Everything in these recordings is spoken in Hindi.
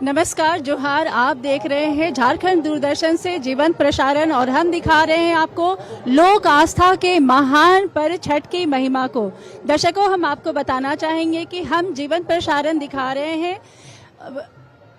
नमस्कार, जोहार। आप देख रहे हैं झारखंड दूरदर्शन से जीवंत प्रसारण और हम दिखा रहे हैं आपको लोक आस्था के महान पर्व छठ की महिमा को। दर्शकों, हम आपको बताना चाहेंगे कि हम जीवंत प्रसारण दिखा रहे हैं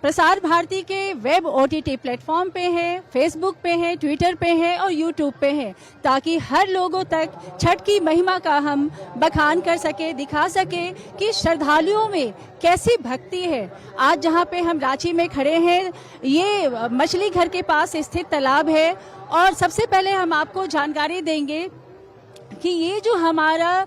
प्रसार भारती के वेब OTT प्लेटफॉर्म पे है, फेसबुक पे है, ट्विटर पे है और यूट्यूब पे है, ताकि हर लोगों तक छठ की महिमा का हम बखान कर सके, दिखा सके कि श्रद्धालुओं में कैसी भक्ति है। आज जहाँ पे हम रांची में खड़े हैं, ये मछली घर के पास स्थित तालाब है और सबसे पहले हम आपको जानकारी देंगे कि ये जो हमारा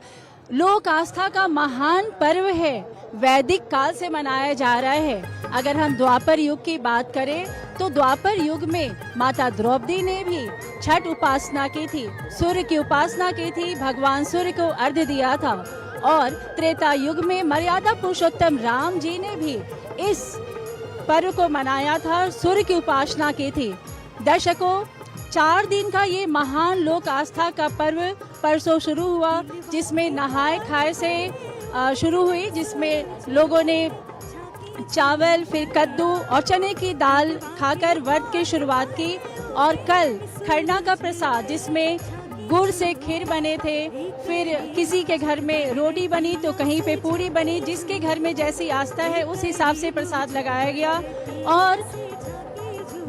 लोक आस्था का महान पर्व है, वैदिक काल से मनाया जा रहा है। अगर हम द्वापर युग की बात करें तो द्वापर युग में माता द्रौपदी ने भी छठ उपासना की थी, सूर्य की उपासना की थी, भगवान सूर्य को अर्घ्य दिया था। और त्रेता युग में मर्यादा पुरुषोत्तम राम जी ने भी इस पर्व को मनाया था, सूर्य की उपासना की थी। दर्शकों, 4 दिन का ये महान लोक आस्था का पर्व परसों शुरू हुआ, जिसमें नहाए खाए से शुरू हुई, जिसमें लोगों ने चावल, फिर कद्दू और चने की दाल खाकर व्रत की शुरुआत की। और कल खरना का प्रसाद, जिसमें गुड़ से खीर बने थे, फिर किसी के घर में रोटी बनी तो कहीं पे पूरी बनी, जिसके घर में जैसी आस्था है उस हिसाब से प्रसाद लगाया गया। और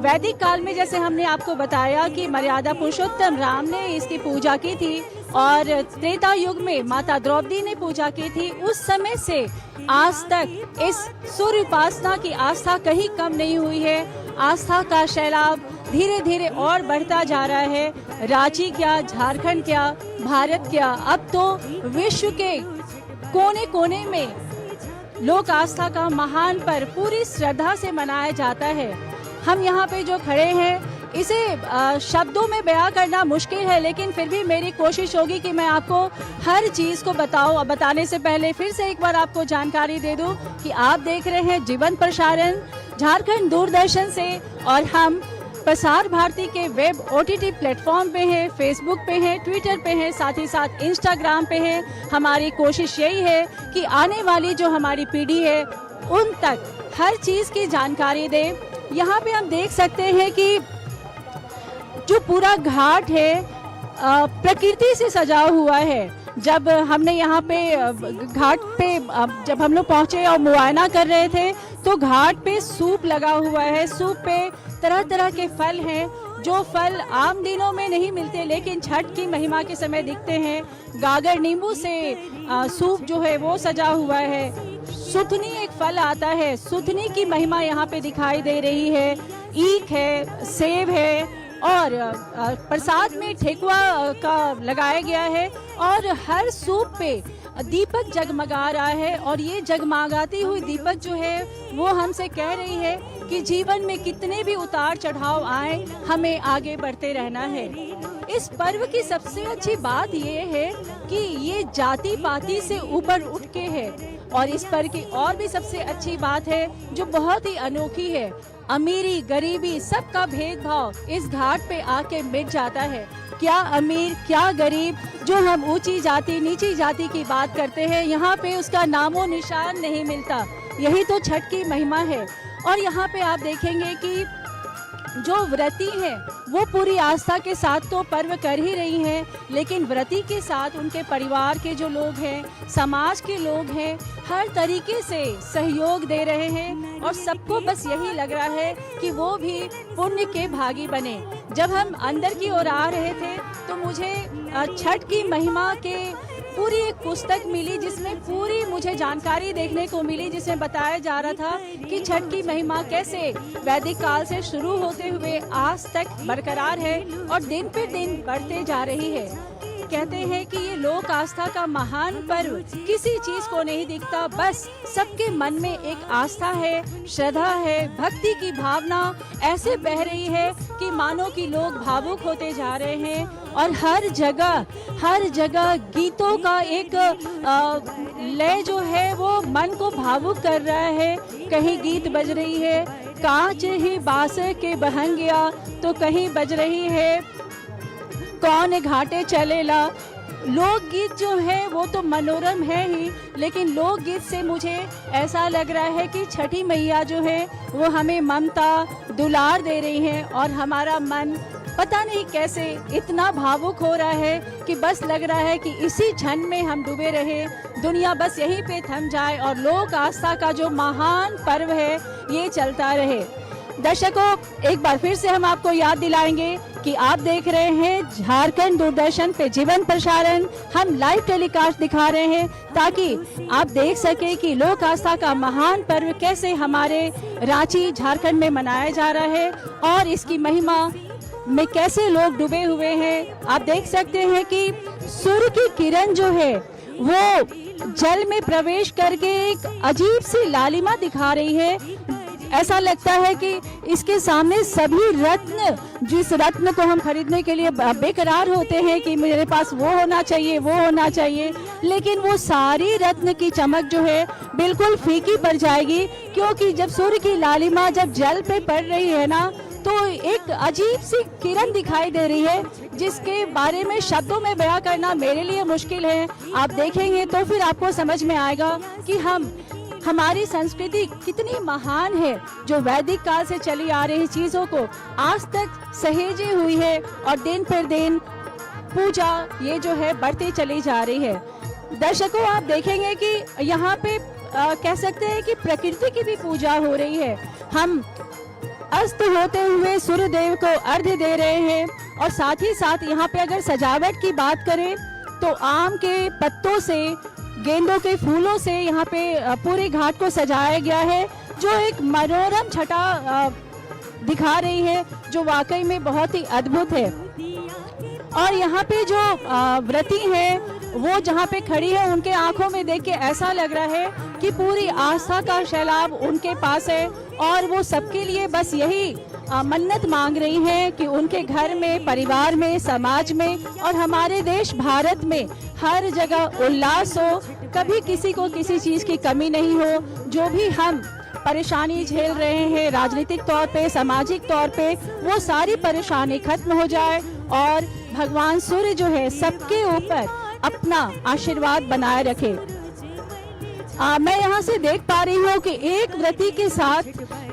वैदिक काल में जैसे हमने आपको बताया कि मर्यादा पुरुषोत्तम राम ने इसकी पूजा की थी और त्रेता युग में माता द्रौपदी ने पूजा की थी। उस समय से आज तक इस सूर्य उपासना की आस्था कहीं कम नहीं हुई है। आस्था का सैलाब धीरे धीरे और बढ़ता जा रहा है। रांची क्या, झारखंड क्या, भारत क्या, अब तो विश्व के कोने कोने में लोक आस्था का महान पर्व पूरी श्रद्धा से मनाया जाता है। हम यहाँ पे जो खड़े हैं, इसे शब्दों में बयां करना मुश्किल है, लेकिन फिर भी मेरी कोशिश होगी कि मैं आपको हर चीज़ को बताऊं। बताने से पहले फिर से एक बार आपको जानकारी दे दूं कि आप देख रहे हैं जीवंत प्रसारण झारखंड दूरदर्शन से और हम प्रसार भारती के वेब OTT प्लेटफॉर्म पे हैं, फेसबुक पे हैं, ट्विटर पे हैं, साथ ही साथ इंस्टाग्राम पे हैं। हमारी कोशिश यही है कि आने वाली जो हमारी पीढ़ी है उन तक हर चीज़ की जानकारी दें। यहाँ पे हम देख सकते हैं कि जो पूरा घाट है प्रकृति से सजा हुआ है। जब हमने यहाँ पे घाट पे जब हम लोग पहुँचे और मुआयना कर रहे थे तो घाट पे सूप लगा हुआ है। सूप पे तरह तरह के फल हैं, जो फल आम दिनों में नहीं मिलते लेकिन छठ की महिमा के समय दिखते हैं। गागर नींबू से सूप जो है वो सजा हुआ है। सुथनी एक फल आता है, सुथनी की महिमा यहाँ पे दिखाई दे रही है। ईख है, सेब है और प्रसाद में ठेकुआ का लगाया गया है और हर सूप पे दीपक जगमगा रहा है। और ये जगमगाती हुई दीपक जो है वो हमसे कह रही है कि जीवन में कितने भी उतार चढ़ाव आए, हमें आगे बढ़ते रहना है। इस पर्व की सबसे अच्छी बात ये है कि ये जाति पाति से ऊपर उठ के है। और इस पर्व की और भी सबसे अच्छी बात है जो बहुत ही अनोखी है, अमीरी गरीबी सबका भेदभाव इस घाट पे आके मिट जाता है। क्या अमीर क्या गरीब, जो हम ऊंची जाति नीची जाति की बात करते हैं, यहाँ पे उसका नामो निशान नहीं मिलता। यही तो छठ की महिमा है। और यहाँ पे आप देखेंगे कि जो व्रती हैं वो पूरी आस्था के साथ तो पर्व कर ही रही हैं, लेकिन व्रती के साथ उनके परिवार के जो लोग हैं, समाज के लोग हैं, हर तरीके से सहयोग दे रहे हैं और सबको बस यही लग रहा है कि वो भी पुण्य के भागी बने। जब हम अंदर की ओर आ रहे थे तो मुझे छठ की महिमा के पूरी एक पुस्तक मिली, जिसमें पूरी मुझे जानकारी देखने को मिली, जिसमें बताया जा रहा था कि छठ की महिमा कैसे वैदिक काल से शुरू होते हुए आज तक बरकरार है और दिन पे दिन बढ़ते जा रही है। कहते हैं कि ये लोक आस्था का महान पर्व किसी चीज को नहीं दिखता, बस सबके मन में एक आस्था है, श्रद्धा है, भक्ति की भावना ऐसे बह रही है कि मानो कि लोग भावुक होते जा रहे हैं। और हर जगह गीतों का एक लय जो है वो मन को भावुक कर रहा है। कहीं गीत बज रही है कांच ही बांस के बहंग गया, तो कहीं बज रही है कौन घाटे चलेला, लोकगीत जो है वो तो मनोरम है ही, लेकिन लोकगीत से मुझे ऐसा लग रहा है कि छठी मैया जो है वो हमें ममता दुलार दे रही है और हमारा मन पता नहीं कैसे इतना भावुक हो रहा है कि बस लग रहा है कि इसी क्षण में हम डूबे रहे, दुनिया बस यहीं पे थम जाए और लोक आस्था का जो महान पर्व है ये चलता रहे। दर्शकों, एक बार फिर से हम आपको याद दिलाएंगे कि आप देख रहे हैं झारखंड दूरदर्शन पे जीवन प्रसारण। हम लाइव टेलीकास्ट दिखा रहे हैं ताकि आप देख सके कि लोक आस्था का महान पर्व कैसे हमारे रांची झारखंड में मनाया जा रहा है और इसकी महिमा में कैसे लोग डूबे हुए हैं। आप देख सकते हैं कि सूर्य की किरण जो है वो जल में प्रवेश करके एक अजीब सी लालिमा दिखा रही है। ऐसा लगता है कि इसके सामने सभी रत्न, जिस रत्न को हम खरीदने के लिए बेकरार होते हैं कि मेरे पास वो होना चाहिए वो होना चाहिए, लेकिन वो सारी रत्न की चमक जो है बिल्कुल फीकी पड़ जाएगी, क्योंकि जब सूर्य की लालिमा जब जल पे पड़ रही है ना तो एक अजीब सी किरण दिखाई दे रही है जिसके बारे में शब्दों में बयां करना मेरे लिए मुश्किल है। आप देखेंगे तो फिर आपको समझ में आएगा कि हमारी संस्कृति कितनी महान है, जो वैदिक काल से चली आ रही चीजों को आज तक सहेजे हुई है और दिन पर दिन पूजा ये जो है बढ़ती चली जा रही है। दर्शकों, आप देखेंगे कि यहाँ पे कह सकते हैं कि प्रकृति की भी पूजा हो रही है। हम अस्त होते हुए सूर्य देव को अर्घ्य दे रहे हैं और साथ ही साथ यहाँ पे अगर सजावट की बात करें तो आम के पत्तों से, गेंदों के फूलों से यहाँ पे पूरे घाट को सजाया गया है, जो एक मनोरम छटा दिखा रही है, जो वाकई में बहुत ही अद्भुत है। और यहाँ पे जो व्रती है वो जहाँ पे खड़ी है, उनके आंखों में देख के ऐसा लग रहा है कि पूरी आस्था का सैलाब उनके पास है और वो सबके लिए बस यही मन्नत मांग रही हैं कि उनके घर में, परिवार में, समाज में और हमारे देश भारत में हर जगह उल्लास हो, कभी किसी को किसी चीज की कमी नहीं हो। जो भी हम परेशानी झेल रहे हैं राजनीतिक तौर पे, सामाजिक तौर पे, वो सारी परेशानी खत्म हो जाए और भगवान सूर्य जो है सबके ऊपर अपना आशीर्वाद बनाए रखे। मैं यहाँ से देख पा रही हूँ कि एक व्रती के साथ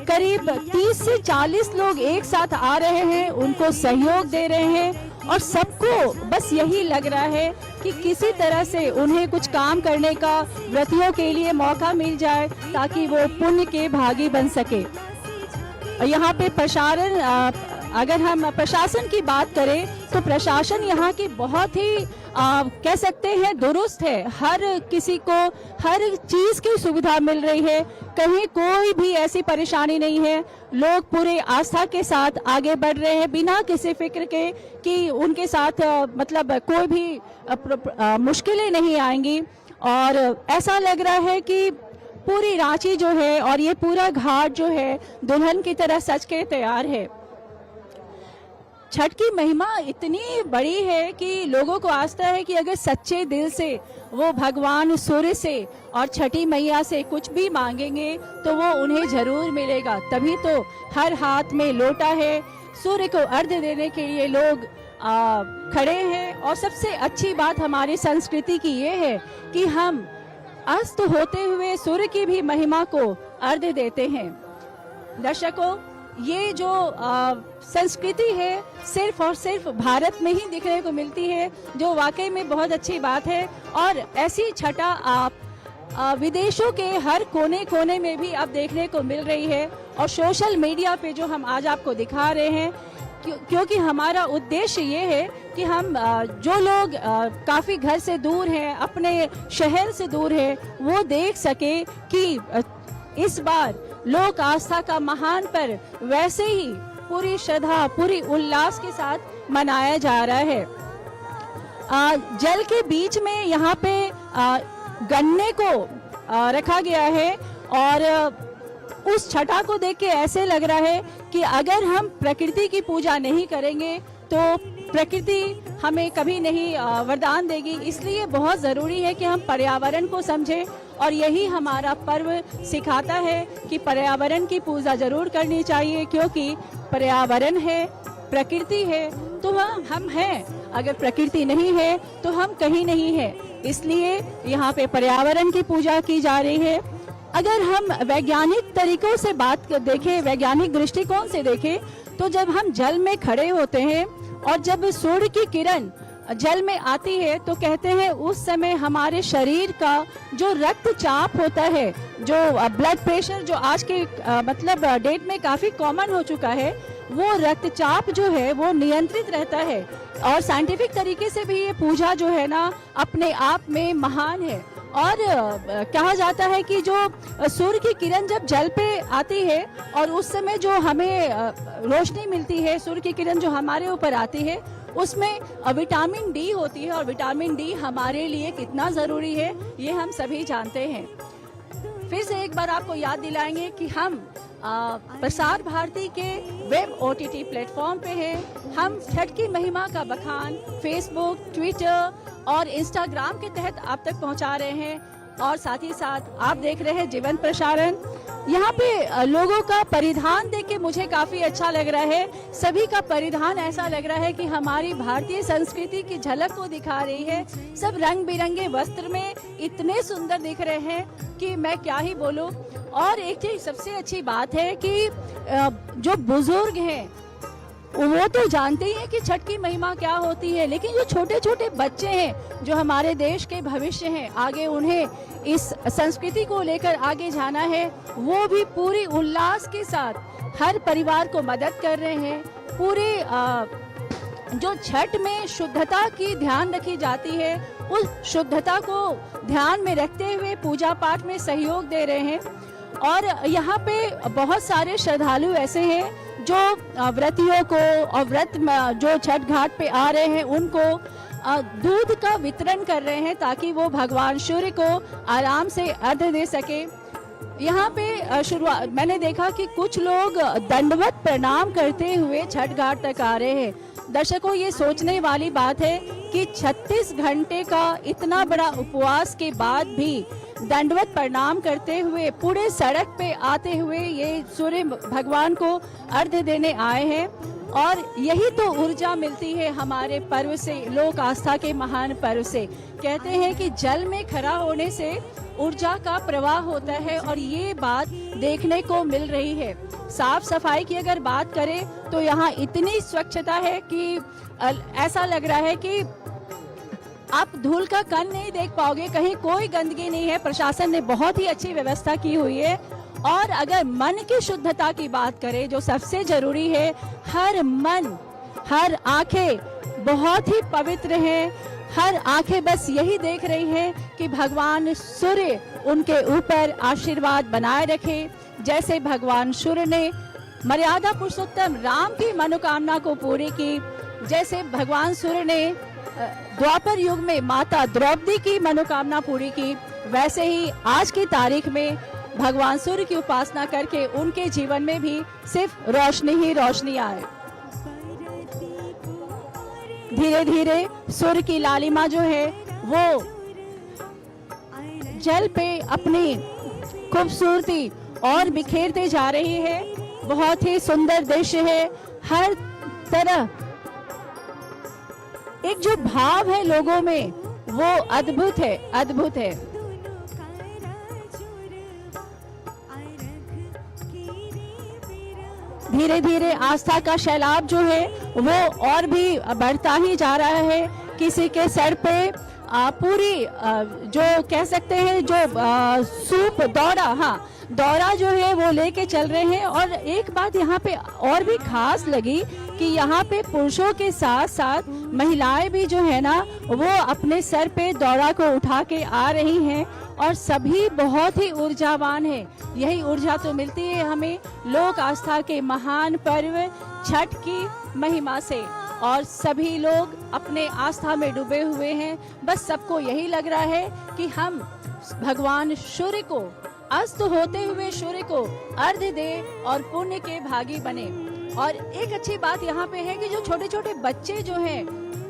करीब 30 से 40 लोग एक साथ आ रहे हैं, उनको सहयोग दे रहे हैं और सबको बस यही लग रहा है कि किसी तरह से उन्हें कुछ काम करने का व्रतियों के लिए मौका मिल जाए ताकि वो पुण्य के भागी बन सके। यहाँ पे प्रसारण, अगर हम प्रशासन की बात करें तो प्रशासन यहाँ की बहुत ही कह सकते हैं दुरुस्त है। हर किसी को हर चीज की सुविधा मिल रही है, कहीं कोई भी ऐसी परेशानी नहीं है। लोग पूरे आस्था के साथ आगे बढ़ रहे हैं बिना किसी फिक्र के कि उनके साथ मतलब कोई भी मुश्किलें नहीं आएंगी। और ऐसा लग रहा है कि पूरी रांची जो है और ये पूरा घाट जो है दुल्हन की तरह सज के तैयार है। छठ की महिमा इतनी बड़ी है कि लोगों को आस्था है कि अगर सच्चे दिल से वो भगवान सूर्य से और छठी मैया से कुछ भी मांगेंगे तो वो उन्हें जरूर मिलेगा। तभी तो हर हाथ में लोटा है, सूर्य को अर्घ्य देने के लिए लोग खड़े हैं। और सबसे अच्छी बात हमारी संस्कृति की ये है कि हम अस्त होते हुए सूर्य की भी महिमा को अर्घ्य देते हैं। दर्शकों, ये जो संस्कृति है सिर्फ और सिर्फ भारत में ही दिखने को मिलती है, जो वाकई में बहुत अच्छी बात है। और ऐसी छटा आप विदेशों के हर कोने कोने में भी अब देखने को मिल रही है। और सोशल मीडिया पे जो हम आज आपको दिखा रहे हैं, क्योंकि हमारा उद्देश्य ये है कि हम जो लोग काफी घर से दूर हैं, अपने शहर से दूर हैं, वो देख सके कि इस बार लोक आस्था का महान पर्व वैसे ही पूरी श्रद्धा, पूरी उल्लास के साथ मनाया जा रहा है। जल के बीच में यहाँ पे गन्ने को रखा गया है और उस छटा को देख के ऐसे लग रहा है कि अगर हम प्रकृति की पूजा नहीं करेंगे तो प्रकृति हमें कभी नहीं वरदान देगी। इसलिए बहुत ज़रूरी है कि हम पर्यावरण को समझें और यही हमारा पर्व सिखाता है कि पर्यावरण की पूजा जरूर करनी चाहिए, क्योंकि पर्यावरण है, प्रकृति है तो हम हैं। अगर प्रकृति नहीं है तो हम कहीं नहीं है। इसलिए यहाँ पे पर्यावरण की पूजा की जा रही है। अगर हम वैज्ञानिक तरीकों से बात देखें, वैज्ञानिक दृष्टिकोण से देखें, तो जब हम जल में खड़े होते हैं और जब सूर्य की किरण जल में आती है तो कहते हैं उस समय हमारे शरीर का जो रक्तचाप होता है, जो ब्लड प्रेशर जो आज के मतलब डेट में काफी कॉमन हो चुका है, वो रक्तचाप जो है वो नियंत्रित रहता है। और साइंटिफिक तरीके से भी ये पूजा जो है ना अपने आप में महान है। और कहा जाता है कि जो सूर्य की किरण जब जल पे आती है और उस समय जो हमें रोशनी मिलती है, सूर्य की किरण जो हमारे ऊपर आती है, उसमें विटामिन डी होती है। और विटामिन डी हमारे लिए कितना ज़रूरी है ये हम सभी जानते हैं। फिर से एक बार आपको याद दिलाएंगे कि हम प्रसार भारती के वेब OTT प्लेटफॉर्म पे हैं। हम छठ की महिमा का बखान फेसबुक, ट्विटर और इंस्टाग्राम के तहत आप तक पहुंचा रहे हैं। और साथ ही साथ आप देख रहे हैं जीवंत प्रसारण। यहाँ पे लोगों का परिधान देख के मुझे काफी अच्छा लग रहा है। सभी का परिधान ऐसा लग रहा है कि हमारी भारतीय संस्कृति की झलक को दिखा रही है। सब रंग बिरंगे वस्त्र में इतने सुंदर दिख रहे हैं कि मैं क्या ही बोलूं। और एक चीज सबसे अच्छी बात है कि जो बुजुर्ग हैं वो तो जानते ही हैं कि छठ की महिमा क्या होती है, लेकिन जो छोटे छोटे बच्चे हैं जो हमारे देश के भविष्य हैं, आगे उन्हें इस संस्कृति को लेकर आगे जाना है, वो भी पूरी उल्लास के साथ हर परिवार को मदद कर रहे हैं। पूरे जो छठ में शुद्धता की ध्यान रखी जाती है, उस शुद्धता को ध्यान में रखते हुए पूजा पाठ में सहयोग दे रहे हैं। और यहाँ पे बहुत सारे श्रद्धालु ऐसे हैं जो व्रतियों को और व्रत जो छठ घाट पे आ रहे हैं उनको दूध का वितरण कर रहे हैं ताकि वो भगवान सूर्य को आराम से अर्घ्य दे सके। यहाँ पे शुरुआत मैंने देखा कि कुछ लोग दंडवत प्रणाम करते हुए छठ घाट तक आ रहे हैं। दर्शकों, ये सोचने वाली बात है कि 36 घंटे का इतना बड़ा उपवास के बाद भी दंडवत प्रणाम करते हुए पूरे सड़क पे आते हुए ये सूर्य भगवान को अर्घ्य देने आए हैं। और यही तो ऊर्जा मिलती है हमारे पर्व से, लोक आस्था के महान पर्व से। कहते हैं कि जल में खड़ा होने से ऊर्जा का प्रवाह होता है और ये बात देखने को मिल रही है। साफ सफाई की अगर बात करें तो यहाँ इतनी स्वच्छता है कि ऐसा लग रहा है कि आप धूल का कण नहीं देख पाओगे, कहीं कोई गंदगी नहीं है। प्रशासन ने बहुत ही अच्छी व्यवस्था की हुई है। और अगर मन की शुद्धता की बात करें, जो सबसे जरूरी है, हर मन, हर आंखें बहुत ही पवित्र हैं। हर आंखें बस यही देख रही हैं कि भगवान सूर्य उनके ऊपर आशीर्वाद बनाए रखे। जैसे भगवान सूर्य ने मर्यादा पुरुषोत्तम राम की मनोकामना को पूरी की, जैसे भगवान सूर्य ने द्वापर युग में माता द्रौपदी की मनोकामना पूरी की, वैसे ही आज की तारीख में भगवान सूर्य की उपासना करके उनके जीवन में भी सिर्फ रोशनी ही रोशनी आए। धीरे धीरे सूर्य की लालिमा जो है वो जल पे अपनी खूबसूरती और बिखेरते जा रही है। बहुत ही सुंदर दृश्य है। हर तरह एक जो भाव है लोगों में वो अद्भुत है, अद्भुत है। धीरे धीरे आस्था का सैलाब जो है वो और भी बढ़ता ही जा रहा है। किसी के सर पे पूरी जो कह सकते हैं जो सूप दौरा, हाँ दौरा जो है वो लेके चल रहे हैं। और एक बात यहाँ पे और भी खास लगी कि यहाँ पे पुरुषों के साथ साथ महिलाएं भी जो है ना वो अपने सर पे दौरा को उठा के आ रही हैं और सभी बहुत ही ऊर्जावान है। यही ऊर्जा तो मिलती है हमें लोक आस्था के महान पर्व छठ की महिमा से। और सभी लोग अपने आस्था में डूबे हुए हैं। बस सबको यही लग रहा है कि हम भगवान सूर्य को, अस्त होते हुए सूर्य को अर्घ्य दे और पुण्य के भागी बने। और एक अच्छी बात यहाँ पे है कि जो छोटे छोटे बच्चे जो हैं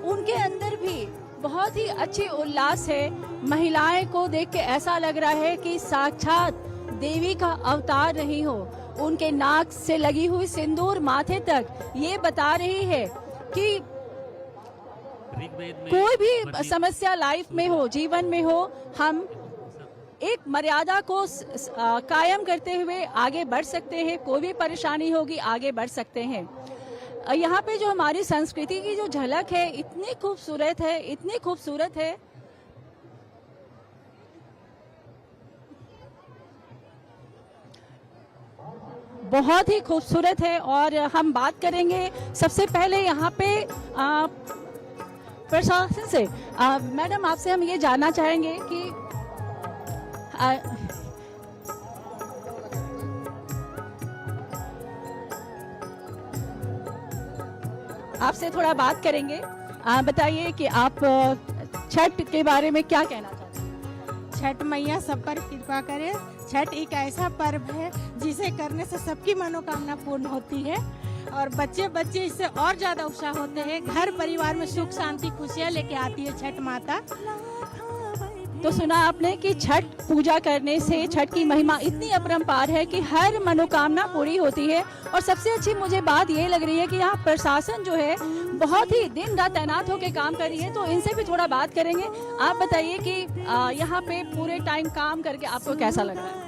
उनके अंदर भी बहुत ही अच्छी उल्लास है। महिलाएं को देख के ऐसा लग रहा है कि साक्षात देवी का अवतार रही हो। उनके नाक से लगी हुई सिंदूर माथे तक ये बता रही है कि ऋग्वेद में कोई भी समस्या लाइफ में हो, जीवन में हो, हम एक मर्यादा को कायम करते हुए आगे बढ़ सकते हैं। कोई भी परेशानी होगी आगे बढ़ सकते हैं। यहाँ पे जो हमारी संस्कृति की जो झलक है इतनी खूबसूरत है, इतनी खूबसूरत है। बहुत ही खूबसूरत है। और हम बात करेंगे सबसे पहले यहाँ पे प्रशासन से। मैडम, आपसे हम ये जानना चाहेंगे कि आपसे थोड़ा बात करेंगे। बताइए कि आप छठ के बारे में क्या कहना चाहते हैं? छठ मैया सब पर कृपा करे। छठ एक ऐसा पर्व है जिसे करने से सबकी मनोकामना पूर्ण होती है और बच्चे बच्चे इससे और ज्यादा उत्साह होते हैं। घर परिवार में सुख शांति खुशियाँ लेके आती है छठ माता। तो सुना आपने कि छठ पूजा करने से छठ की महिमा इतनी अपरंपार है कि हर मनोकामना पूरी होती है। और सबसे अच्छी मुझे बात ये लग रही है कि यहाँ प्रशासन जो है बहुत ही दिन रात तैनात होकर काम कर रही है। तो इनसे भी थोड़ा बात करेंगे। आप बताइए कि यहाँ पे पूरे टाइम काम करके आपको कैसा लग रहा है?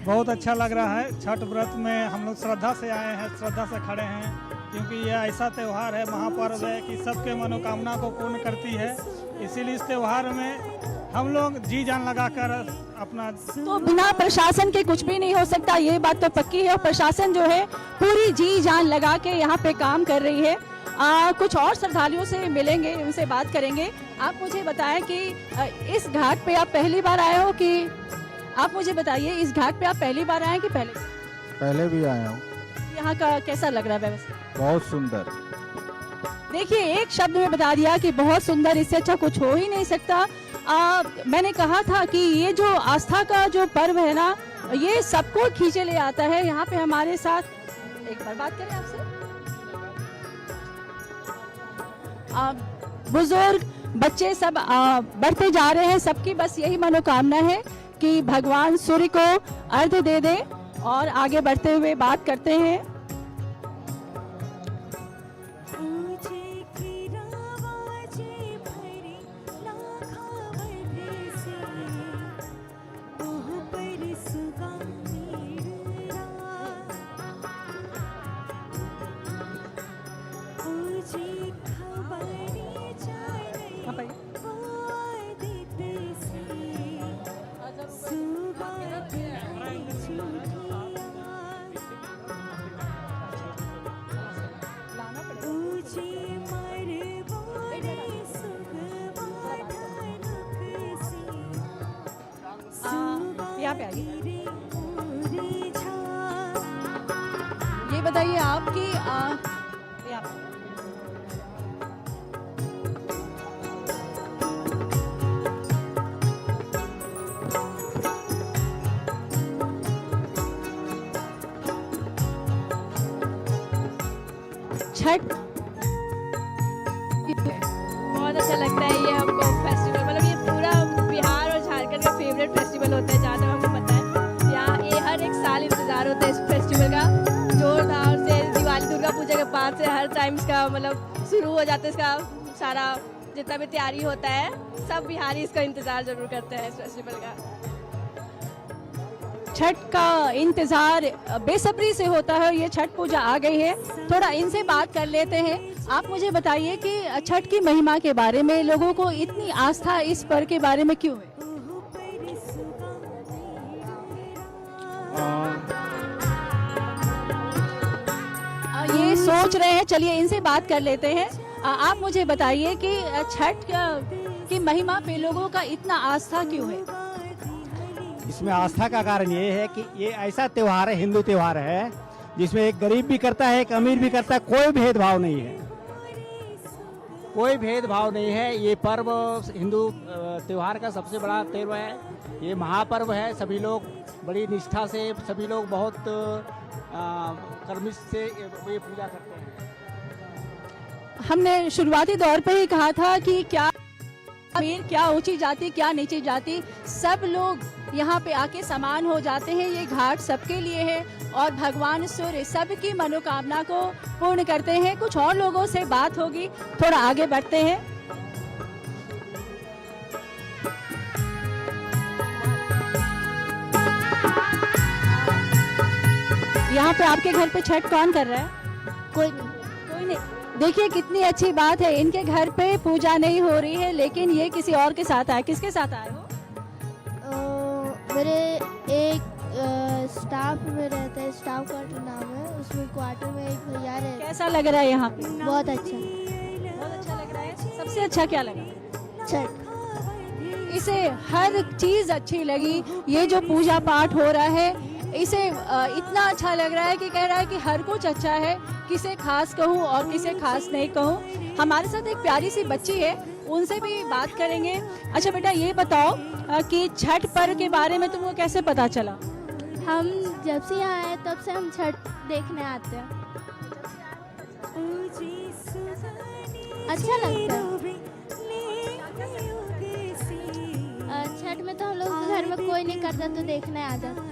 बहुत अच्छा लग रहा है। छठ व्रत में हम लोग श्रद्धा से आए हैं, श्रद्धा से खड़े हैं, क्योंकि यह ऐसा त्यौहार है, महापर्व है कि सबके मनोकामना को पूर्ण करती है। इसीलिए इस त्यौहार में हम लोग जी जान लगाकर अपना। तो बिना प्रशासन के कुछ भी नहीं हो सकता, ये बात तो पक्की है। और प्रशासन जो है पूरी जी जान लगा के यहाँ पे काम कर रही है। कुछ और श्रद्धालुओं से मिलेंगे, उनसे बात करेंगे। आप मुझे बताएं कि इस घाट पे आप पहली बार आए हो कि आप मुझे बताइए इस घाट पे आप पहली बार आए कि पहले भी आया हूँ। यहाँ का कैसा लग रहा है व्यवस्था? बहुत सुंदर। देखिए, एक शब्द में बता दिया कि बहुत सुंदर, इससे अच्छा कुछ हो ही नहीं सकता। मैंने कहा था कि ये जो आस्था का जो पर्व है ना, ये सबको खींचे ले आता है। यहाँ पे हमारे साथ एक बार बात करें आपसे। बुजुर्ग बच्चे सब बढ़ते जा रहे हैं। सबकी बस यही मनोकामना है कि भगवान सूर्य को अर्घ्य दे दे और आगे बढ़ते हुए बात करते हैं। यहाँ पे आइए। ये बताइए आपकी छठ बहुत अच्छा लगता है ये हमको फेस्टिवल। मतलब ये पूरा बिहार और झारखंड का फेवरेट फेस्टिवल होता है, जहाँ तक हमको पता है। यहाँ ये हर एक साल इंतजार होता है इस फेस्टिवल का। जोरदार से दिवाली दुर्गा पूजा के बाद से हर टाइम इसका मतलब शुरू हो जाता है। इसका सारा जितना भी तैयारी होता है, सब बिहारी इसका इंतजार जरूर करते हैं इस फेस्टिवल का। छठ का इंतजार बेसब्री से होता है। ये छठ पूजा आ गई है, थोड़ा इनसे बात कर लेते हैं। आप मुझे बताइए कि छठ की महिमा के बारे में, लोगों को इतनी आस्था इस पर्व के बारे में क्यों है? ये सोच रहे हैं, चलिए इनसे बात कर लेते हैं। आप मुझे बताइए कि छठ की महिमा पे लोगों का इतना आस्था क्यों है? इसमें आस्था का कारण ये है कि ये ऐसा त्योहार है, हिंदू त्योहार है, जिसमें एक गरीब भी करता है, एक अमीर भी करता है। कोई भेदभाव नहीं है, कोई भेदभाव नहीं है। ये पर्व हिंदू त्योहार का सबसे बड़ा पर्व है। ये महापर्व है। सभी लोग बड़ी निष्ठा से, सभी लोग बहुत कर्मिष्ठ से ये पूजा करते हैं। हमने शुरुआती दौर पे ही कहा था कि क्या अमीर, क्या ऊंची जाति, क्या नीची जाति, सब लोग यहाँ पे आके समान हो जाते हैं। ये घाट सबके लिए है और भगवान सूर्य सबकी मनोकामना को पूर्ण करते हैं। कुछ और लोगों से बात होगी, थोड़ा आगे बढ़ते हैं। यहाँ पे आपके घर पे छठ कौन कर रहा है? कोई नहीं। कोई नहीं। देखिए कितनी अच्छी बात है, इनके घर पे पूजा नहीं हो रही है लेकिन ये किसी और के साथ आए। किसके साथ आए हो? मेरे एक स्टाफ में रहता है, स्टाफ क्वार्टर नाम है, उसमें क्वार्टर में एक भैया रहते कैसा लग रहा है यहाँ पे? हैं। बहुत अच्छा। बहुत अच्छा लग रहा है। सबसे अच्छा क्या लगा? छठ। इसे हर चीज अच्छी लगी। ये जो पूजा पाठ हो रहा है इसे इतना अच्छा लग रहा है कि कह रहा है कि हर कुछ अच्छा है, किसे खास कहूँ और किसे खास नहीं कहूँ। हमारे साथ एक प्यारी सी बच्ची है, उनसे भी बात करेंगे। अच्छा बेटा ये बताओ कि छठ पर्व के बारे में तुमको कैसे पता चला? हम जब से यहाँ आए तब से हम छठ देखने आते हैं। अच्छा लगता है। छठ में तो हम लोग घर में कोई नहीं करता तो देखने आ जाते हैं।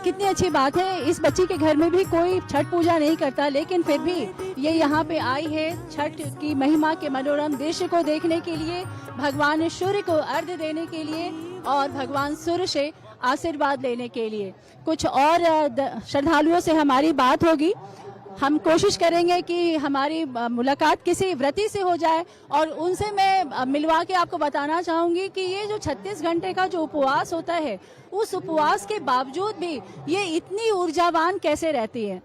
कितनी अच्छी बात है। इस बच्ची के घर में भी कोई छठ पूजा नहीं करता लेकिन फिर भी ये यहाँ पे आई है छठ की महिमा के मनोरम दृश्य को देखने के लिए, भगवान सूर्य को अर्घ्य देने के लिए और भगवान सूर्य से आशीर्वाद लेने के लिए। कुछ और श्रद्धालुओं से हमारी बात होगी। हम कोशिश करेंगे कि हमारी मुलाकात किसी व्रती से हो जाए और उनसे मैं मिलवा के आपको बताना चाहूंगी कि ये जो 36 घंटे का जो उपवास होता है, उस उपवास के बावजूद भी ये इतनी ऊर्जावान कैसे रहती है।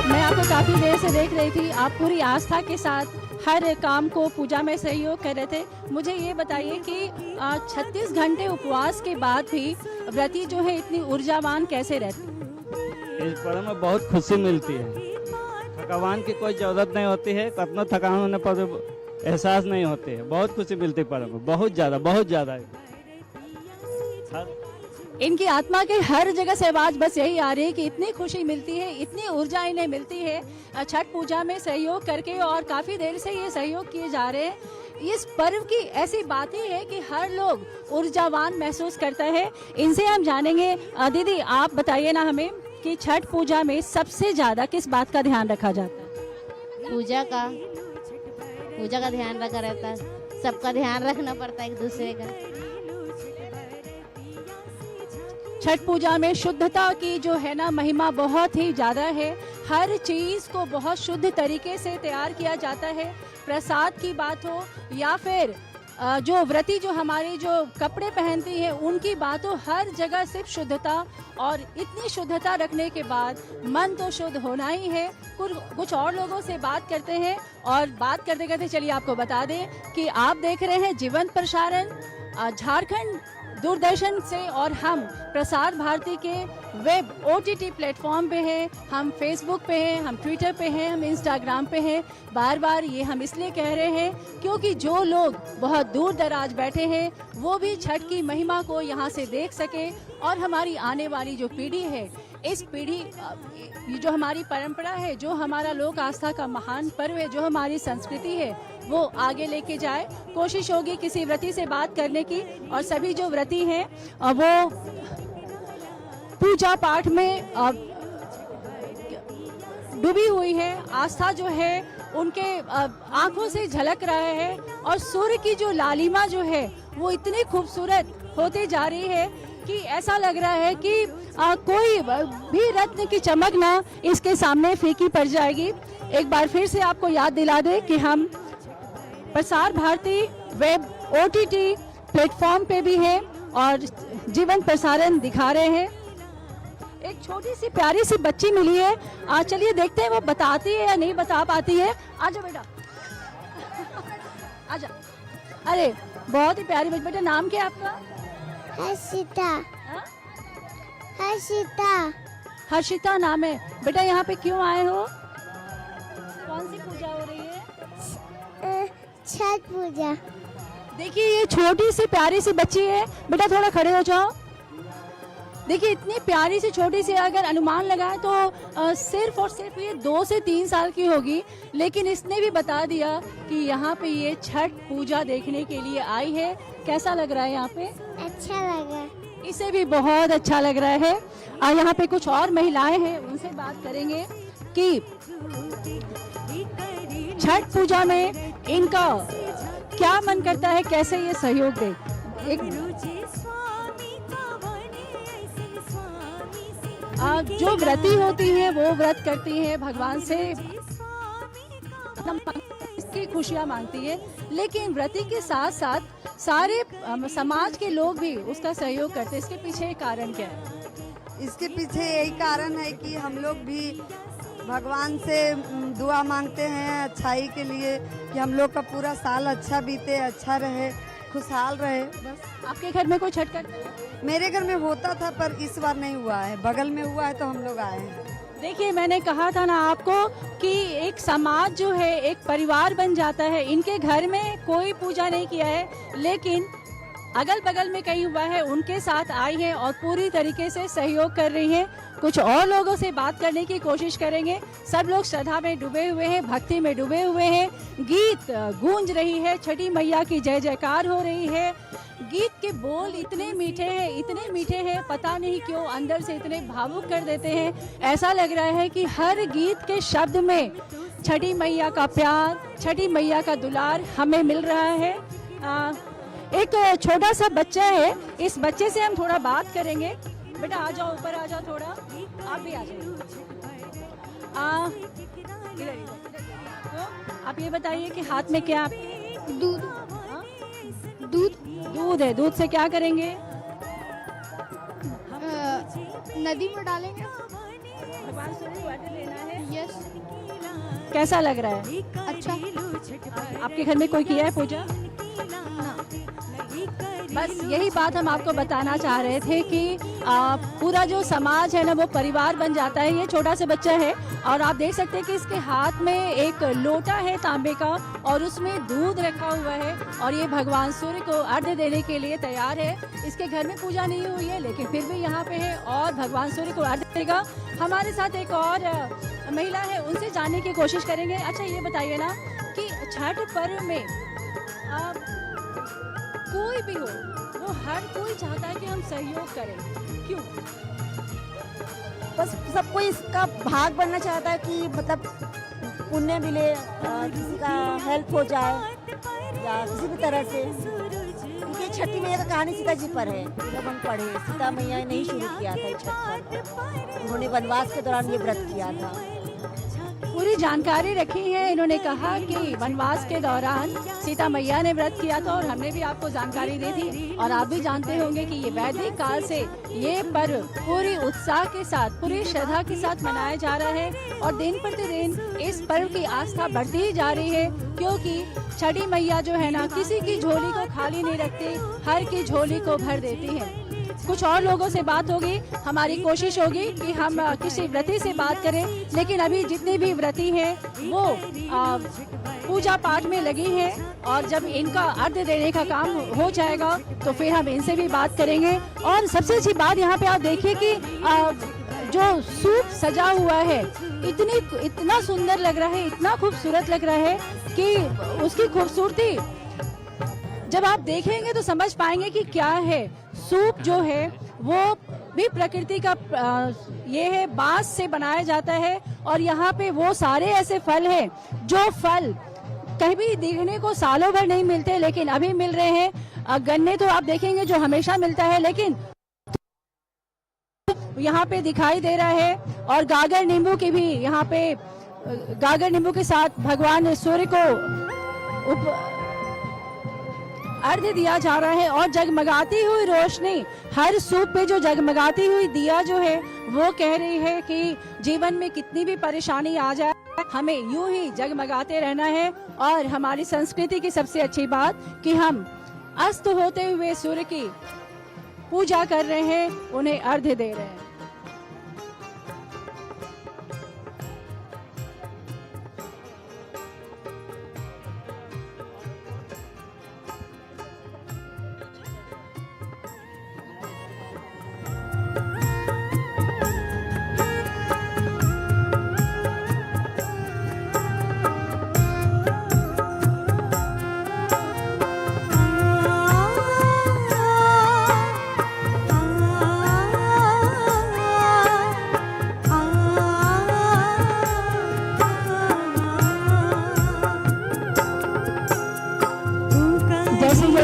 मैं आपको काफी देर से देख रही थी, आप पूरी आस्था के साथ हर काम को पूजा में सहयोग कर रहे थे। मुझे ये बताइए कि 36 घंटे उपवास के बाद भी व्रती जो है इतनी ऊर्जावान कैसे रहती है? इस पर्व में बहुत खुशी मिलती है। थकान की कोई जरूरत नहीं होती है, कतना थकान होने पर एहसास नहीं होती है। बहुत खुशी मिलती है पर्व में, बहुत ज़्यादा। इनकी आत्मा के हर जगह से आवाज बस यही आ रही है कि इतनी खुशी मिलती है, इतनी ऊर्जा इन्हें मिलती है छठ पूजा में सहयोग करके, और काफी देर से ये सहयोग किए जा रहे हैं। इस पर्व की ऐसी बात ही है कि हर लोग ऊर्जावान महसूस करता है। इनसे हम जानेंगे। दीदी आप बताइए ना हमें कि छठ पूजा में सबसे ज्यादा किस बात का ध्यान रखा जाता है? पूजा का ध्यान रखा रहता है, सबका ध्यान रखना पड़ता है एक दूसरे का। छठ पूजा में शुद्धता की जो है ना महिमा बहुत ही ज़्यादा है। हर चीज़ को बहुत शुद्ध तरीके से तैयार किया जाता है। प्रसाद की बात हो या फिर जो व्रती जो हमारे जो कपड़े पहनती है उनकी बात हो, हर जगह सिर्फ शुद्धता। और इतनी शुद्धता रखने के बाद मन तो शुद्ध होना ही है। कुछ और लोगों से बात करते हैं और बात करते करते चलिए आपको बता दें कि आप देख रहे हैं जीवंत प्रसारण झारखंड दूरदर्शन से, और हम प्रसार भारती के वेब OTT प्लेटफॉर्म पे हैं, हम फेसबुक पे हैं, हम ट्विटर पे हैं, हम इंस्टाग्राम पे हैं। बार बार ये हम इसलिए कह रहे हैं क्योंकि जो लोग बहुत दूर दराज बैठे हैं वो भी छठ की महिमा को यहाँ से देख सके, और हमारी आने वाली जो पीढ़ी है, इस पीढ़ी ये जो हमारी परंपरा है, जो हमारा लोक आस्था का महान पर्व है, जो हमारी संस्कृति है, वो आगे लेके जाए। कोशिश होगी किसी व्रती से बात करने की, और सभी जो व्रती हैं वो पूजा पाठ में डूबी हुई है। आस्था जो है उनके आंखों से झलक रहा है, और सूर्य की जो लालिमा जो है वो इतनी खूबसूरत होते जा रही है कि ऐसा लग रहा है कि कोई भी रत्न की चमक ना इसके सामने फीकी पड़ जाएगी। एक बार फिर से आपको याद दिला दे कि हम Prasar Bharati web OTT platform पे भी हैं और जीवन प्रसारण दिखा रहे हैं। एक छोटी सी प्यारी सी बच्ची मिली है, चलिए देखते हैं वो बताती है या नहीं बता पाती है। आजा बेटा आजा। अरे बहुत ही प्यारी बच्ची। बेटा नाम क्या है आपका? हर्षिता। हाँ? हर्षिता। हर्षिता नाम है। बेटा यहाँ पे क्यों आए हो? कौन सी पूजा हो रही है? छठ पूजा। देखिए ये छोटी सी प्यारी सी बच्ची है। बेटा थोड़ा खड़े हो जाओ। देखिए इतनी प्यारी सी छोटी सी अगर अनुमान लगाए तो सिर्फ और सिर्फ ये 2 से 3 साल की होगी, लेकिन इसने भी बता दिया कि यहाँ पे ये छठ पूजा देखने के लिए आई है। कैसा लग रहा है यहाँ पे? अच्छा लगा। इसे भी बहुत अच्छा लग रहा है। यहाँ पे कुछ और महिलाएं हैं, उनसे बात करेंगे कि छठ पूजा में इनका क्या मन करता है, कैसे ये सहयोग दे। एक जो व्रती होती हैं वो व्रत करती हैं, भगवान से इसकी खुशियाँ मांगती है, लेकिन व्रती के साथ साथ सारे समाज के लोग भी उसका सहयोग करते हैं। इसके पीछे कारण क्या है? इसके पीछे यही कारण है कि हम लोग भी भगवान से दुआ मांगते हैं अच्छाई के लिए, कि हम लोग का पूरा साल अच्छा बीते, अच्छा रहे, खुशहाल रहे। बस। आपके घर में कोई छठ करता है? मेरे घर में होता था पर इस बार नहीं हुआ है, बगल में हुआ है तो हम लोग आए हैं। देखिए मैंने कहा था ना आपको कि एक समाज जो है एक परिवार बन जाता है। इनके घर में कोई पूजा नहीं किया है, लेकिन अगल बगल में कहीं हुआ है, उनके साथ आई हैं और पूरी तरीके से सहयोग कर रही हैं। कुछ और लोगों से बात करने की कोशिश करेंगे। सब लोग श्रद्धा में डूबे हुए हैं, भक्ति में डूबे हुए हैं। गीत गूंज रही है, छठी मैया की जय जयकार हो रही है। गीत के बोल इतने मीठे हैं, पता नहीं क्यों अंदर से इतने भावुक कर देते हैं। ऐसा लग रहा है कि हर गीत के शब्द में छठी मैया का प्यार, छठी मैया का दुलार हमें मिल रहा है। एक छोटा सा बच्चा है, इस बच्चे से हम थोड़ा बात करेंगे। बेटा आ जाओ, ऊपर आ जाओ थोड़ा, आप भी आ जाइए। तो आप ये बताइए कि हाथ में क्या? दूध। दूध है। दूध से क्या करेंगे? नदी में डालेंगे। भगवान सूर्य को अर्घ्य देना है। यस। कैसा लग रहा है? अच्छा। आपके घर में कोई किया है पूजा? बस यही बात हम आपको बताना चाह रहे थे कि पूरा जो समाज है ना वो परिवार बन जाता है। ये छोटा सा बच्चा है और आप देख सकते हैं कि इसके हाथ में एक लोटा है तांबे का और उसमें दूध रखा हुआ है और ये भगवान सूर्य को अर्घ्य देने के लिए तैयार है। इसके घर में पूजा नहीं हुई है, लेकिन फिर भी यहाँ पे है और भगवान सूर्य को अर्घ्य देगा। हमारे साथ एक और महिला है, उनसे जानने की कोशिश करेंगे। अच्छा ये बताइए ना कि छठ पर्व में कोई भी हो, वो हर कोई चाहता है कि हम सहयोग करें, क्यों? बस सब कोई इसका भाग बनना चाहता है कि मतलब पुण्य मिले, किसी का हेल्प हो जाए या किसी भी तरह से। क्योंकि छठी मैया का कहानी सीता जी पर है, जब हम पढ़े सीता मैया ने ही शुरू किया था छठ पर्व। उन्होंने वनवास के दौरान ये व्रत किया था। पूरी जानकारी रखी है। इन्होंने कहा कि वनवास के दौरान सीता मैया ने व्रत किया था और हमने भी आपको जानकारी दी थी। और आप भी जानते होंगे कि ये वैदिक काल से ये पर्व पूरी उत्साह के साथ, पूरी श्रद्धा के साथ मनाया जा रहा है और दिन प्रतिदिन इस पर्व की आस्था बढ़ती ही जा रही है, क्योंकि छठी मैया जो है ना किसी की झोली को खाली नहीं रखती, हर की झोली को भर देती है। कुछ और लोगों से बात होगी, हमारी कोशिश होगी कि हम किसी व्रती से बात करें, लेकिन अभी जितने भी व्रती हैं वो पूजा पाठ में लगी हैं और जब इनका अर्घ्य देने का काम हो जाएगा तो फिर हम इनसे भी बात करेंगे। और सबसे अच्छी बात यहाँ पे आप देखिए कि जो सूप सजा हुआ है इतना सुंदर लग रहा है, इतना खूबसूरत लग रहा है कि उसकी खूबसूरती जब आप देखेंगे तो समझ पाएंगे कि क्या है। सूप जो है वो भी प्रकृति का ये है, बांस से बनाया जाता है और यहाँ पे वो सारे ऐसे फल हैं जो फल कहीं भी देखने को सालों भर नहीं मिलते, लेकिन अभी मिल रहे हैं। गन्ने तो आप देखेंगे जो हमेशा मिलता है, लेकिन यहाँ पे दिखाई दे रहा है। और गागर नींबू की भी यहाँ पे गागर नींबू के साथ भगवान सूर्य को अर्घ्य दिया जा रहा है और जगमगाती हुई रोशनी हर सूप पे जो जगमगाती हुई दिया जो है वो कह रही है कि जीवन में कितनी भी परेशानी आ जाए हमें यूं ही जगमगाते रहना है। और हमारी संस्कृति की सबसे अच्छी बात कि हम अस्त होते हुए सूर्य की पूजा कर रहे हैं, उन्हें अर्घ्य दे रहे हैं।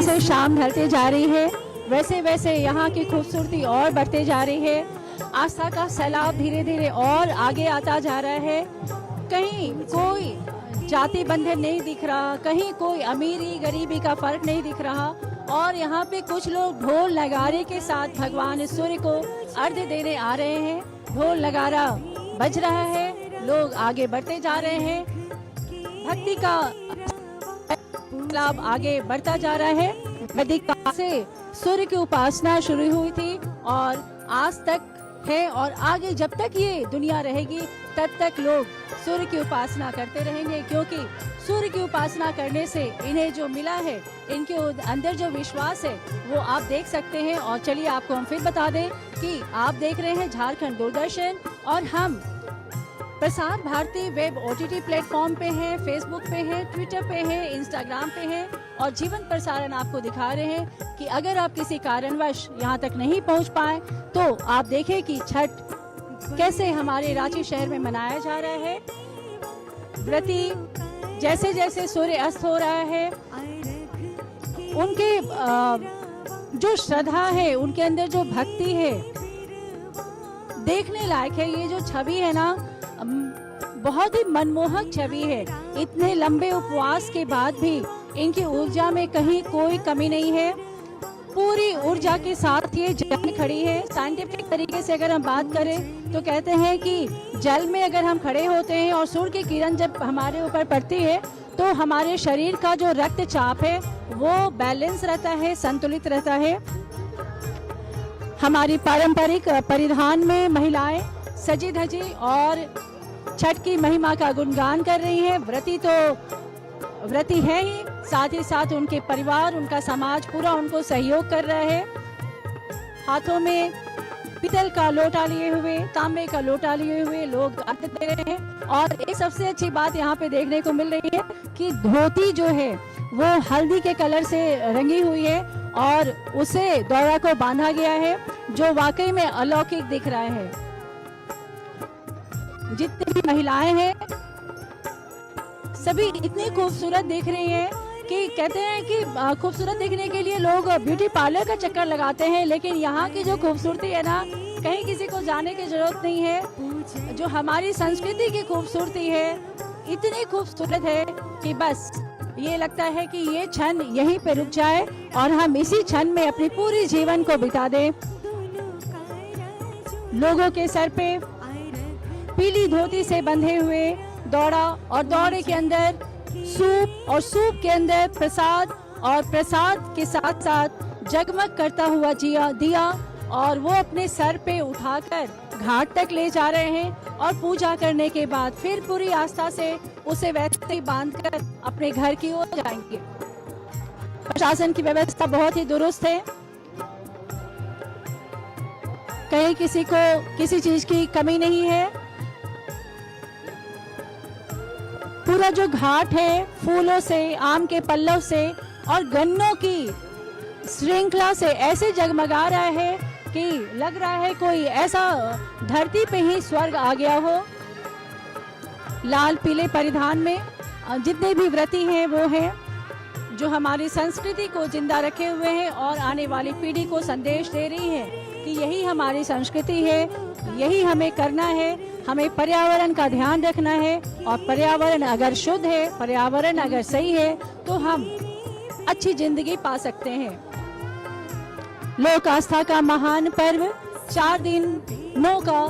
जैसे शाम ढलते जा रही है वैसे वैसे यहाँ की खूबसूरती और बढ़ते जा रही है। आस्था का सैलाब धीरे धीरे और आगे आता जा रहा है। कहीं कोई जाति बंधन नहीं दिख रहा, कहीं कोई अमीरी गरीबी का फर्क नहीं दिख रहा। और यहाँ पे कुछ लोग ढोल नगारे के साथ भगवान सूर्य को अर्घ्य देने आ रहे हैं। ढोल नगारा बज रहा है, लोग आगे बढ़ते जा रहे हैं। भक्ति का लाभ आगे बढ़ता जा रहा है। वैदिक काल से सूर्य की उपासना शुरू हुई थी और आज तक है, और आगे जब तक ये दुनिया रहेगी तब तक लोग सूर्य की उपासना करते रहेंगे, क्योंकि सूर्य की उपासना करने से इन्हें जो मिला है, इनके अंदर जो विश्वास है वो आप देख सकते हैं। और चलिए आपको हम फिर बता दें कि आप देख रहे हैं झारखंड दूरदर्शन और हम Prasar Bharati web OTT platform पे हैं, फेसबुक पे हैं, ट्विटर पे हैं, इंस्टाग्राम पे हैं और जीवन प्रसारण आपको दिखा रहे हैं कि अगर आप किसी कारणवश यहाँ तक नहीं पहुँच पाए तो आप देखें कि छठ कैसे हमारे रांची शहर में मनाया जा रहा है। व्रती जैसे जैसे सूर्य अस्त हो रहा है, उनके जो श्रद्धा है, उनके अंदर जो भक्ति है, देखने लायक है। ये जो छवि है ना, बहुत ही मनमोहक छवि है। इतने लंबे उपवास के बाद भी इनकी ऊर्जा में कहीं कोई कमी नहीं है। पूरी ऊर्जा के साथ ये जल खड़ी है। साइंटिफिक तरीके से अगर हम बात करें तो कहते हैं कि जल में अगर हम खड़े होते हैं और सूर्य की किरण जब हमारे ऊपर पड़ती है तो हमारे शरीर का जो रक्तचाप है वो बैलेंस रहता है, संतुलित रहता है। हमारी पारंपरिक परिधान में महिलाएं सजी धजी और छठ की महिमा का गुणगान कर रही हैं। व्रती तो व्रती है ही, साथ ही साथ उनके परिवार, उनका समाज पूरा उनको सहयोग कर रहा है। हाथों में पीतल का लोटा लिए हुए, तांबे का लोटा लिए हुए लोग अर्घ्य दे रहे हैं। और एक सबसे अच्छी बात यहाँ पे देखने को मिल रही है कि धोती जो है वो हल्दी के कलर से रंगी हुई है और उसे दौरा को बांधा गया है, जो वाकई में अलौकिक दिख रहा है। जितनी भी महिलाएं हैं सभी इतनी खूबसूरत दिख रही हैं कि कहते हैं कि खूबसूरत दिखने के लिए लोग ब्यूटी पार्लर का चक्कर लगाते हैं, लेकिन यहाँ की जो खूबसूरती है ना, कहीं किसी को जाने की जरूरत नहीं है। जो हमारी संस्कृति की खूबसूरती है इतनी खूबसूरत है कि बस ये लगता है कि ये क्षण यहीं पे रुक जाए और हम इसी क्षण में अपनी पूरी जीवन को बिता दें। लोगों के सर पे पीली धोती से बंधे हुए दौड़ा और दौड़े के अंदर सूप और सूप के अंदर प्रसाद और प्रसाद के साथ साथ जगमग करता हुआ दिया और वो अपने सर पे उठाकर घाट तक ले जा रहे हैं और पूजा करने के बाद फिर पूरी आस्था से उसे वैसे ही बांधकर अपने घर की ओर जाएंगे। प्रशासन की व्यवस्था बहुत ही दुरुस्त है, कहीं किसी को किसी चीज की कमी नहीं है। पूरा जो घाट है फूलों से, आम के पल्लव से और गन्नों की श्रृंखला से ऐसे जगमगा रहा है कि लग रहा है कोई ऐसा धरती पे ही स्वर्ग आ गया हो। लाल पीले परिधान में जितने भी व्रती हैं वो हैं जो हमारी संस्कृति को जिंदा रखे हुए हैं और आने वाली पीढ़ी को संदेश दे रही है कि यही हमारी संस्कृति है, यही हमें करना है। हमें पर्यावरण का ध्यान रखना है और पर्यावरण अगर शुद्ध है, पर्यावरण अगर सही है तो हम अच्छी जिंदगी पा सकते हैं। लोक आस्था का महान पर्व 4 दिनों का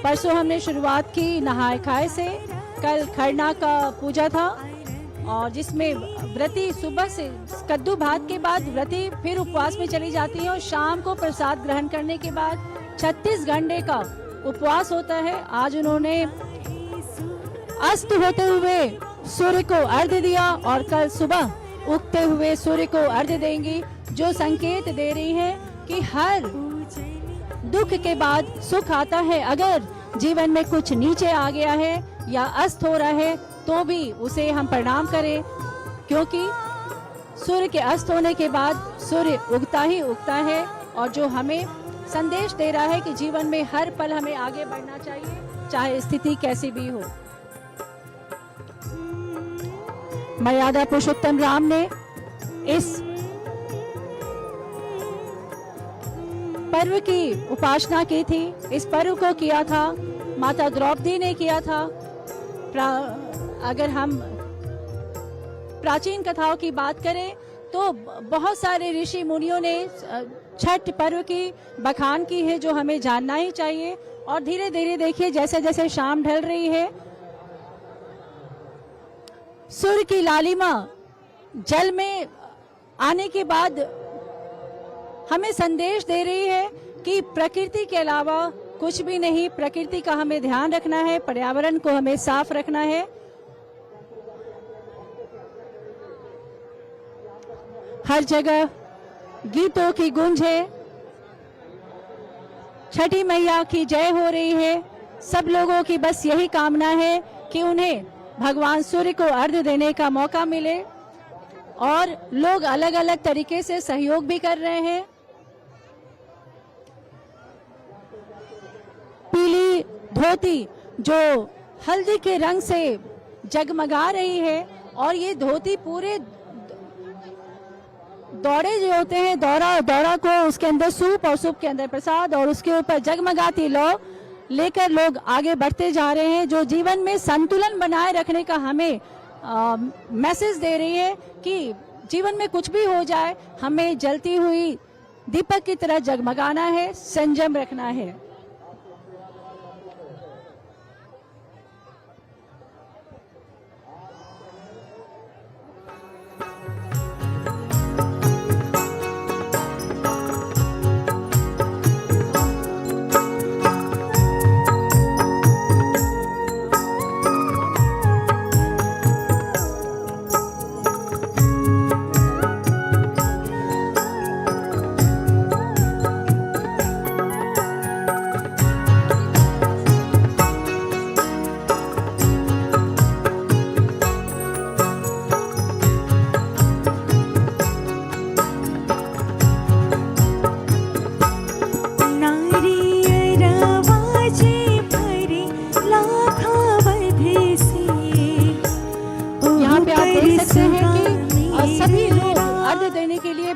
परसों हमने शुरुआत की नहाए खाए से। कल खरना का पूजा था और जिसमें व्रती सुबह से कद्दू भात के बाद व्रती फिर उपवास में चली जाती है और शाम को प्रसाद ग्रहण करने के बाद 36 घंटे का उपवास होता है। आज उन्होंने अस्त होते हुए सूर्य को अर्घ्य दिया और कल सुबह उगते हुए सूर्य को अर्घ्य देंगी, जो संकेत दे रही है कि हर दुख के बाद सुख आता है। अगर जीवन में कुछ नीचे आ गया है या अस्त हो रहा है तो भी उसे हम प्रणाम करें, क्योंकि सूर्य के अस्त होने के बाद सूर्य उगता ही उगता है और जो हमें संदेश दे रहा है कि जीवन में हर पल हमें आगे बढ़ना चाहिए, चाहे स्थिति कैसी भी हो। मर्यादा पुरुषोत्तम राम ने इस पर्व की उपासना की थी। इस पर्व को किया था माता द्रौपदी ने किया था। अगर हम प्राचीन कथाओं की बात करें तो बहुत सारे ऋषि मुनियों ने छठ पर्व की बखान की है, जो हमें जानना ही चाहिए। और धीरे धीरे देखिए, जैसे जैसे शाम ढल रही है, सूर्य की लालिमा जल में आने के बाद हमें संदेश दे रही है कि प्रकृति के अलावा कुछ भी नहीं। प्रकृति का हमें ध्यान रखना है, पर्यावरण को हमें साफ रखना है। हर जगह गीतों की गूंज है, छठी मैया की जय हो रही है। सब लोगों की बस यही कामना है कि उन्हें भगवान सूर्य को अर्घ्य देने का मौका मिले, और लोग अलग अलग तरीके से सहयोग भी कर रहे हैं। पीली धोती जो हल्दी के रंग से जगमगा रही है, और ये धोती पूरे दौड़े जो होते हैं, दौड़ा को उसके अंदर सूप और सूप के अंदर प्रसाद और उसके ऊपर जगमगाती लौ लेकर लोग आगे बढ़ते जा रहे हैं, जो जीवन में संतुलन बनाए रखने का हमें मैसेज दे रही है कि जीवन में कुछ भी हो जाए, हमें जलती हुई दीपक की तरह जगमगाना है, संयम रखना है।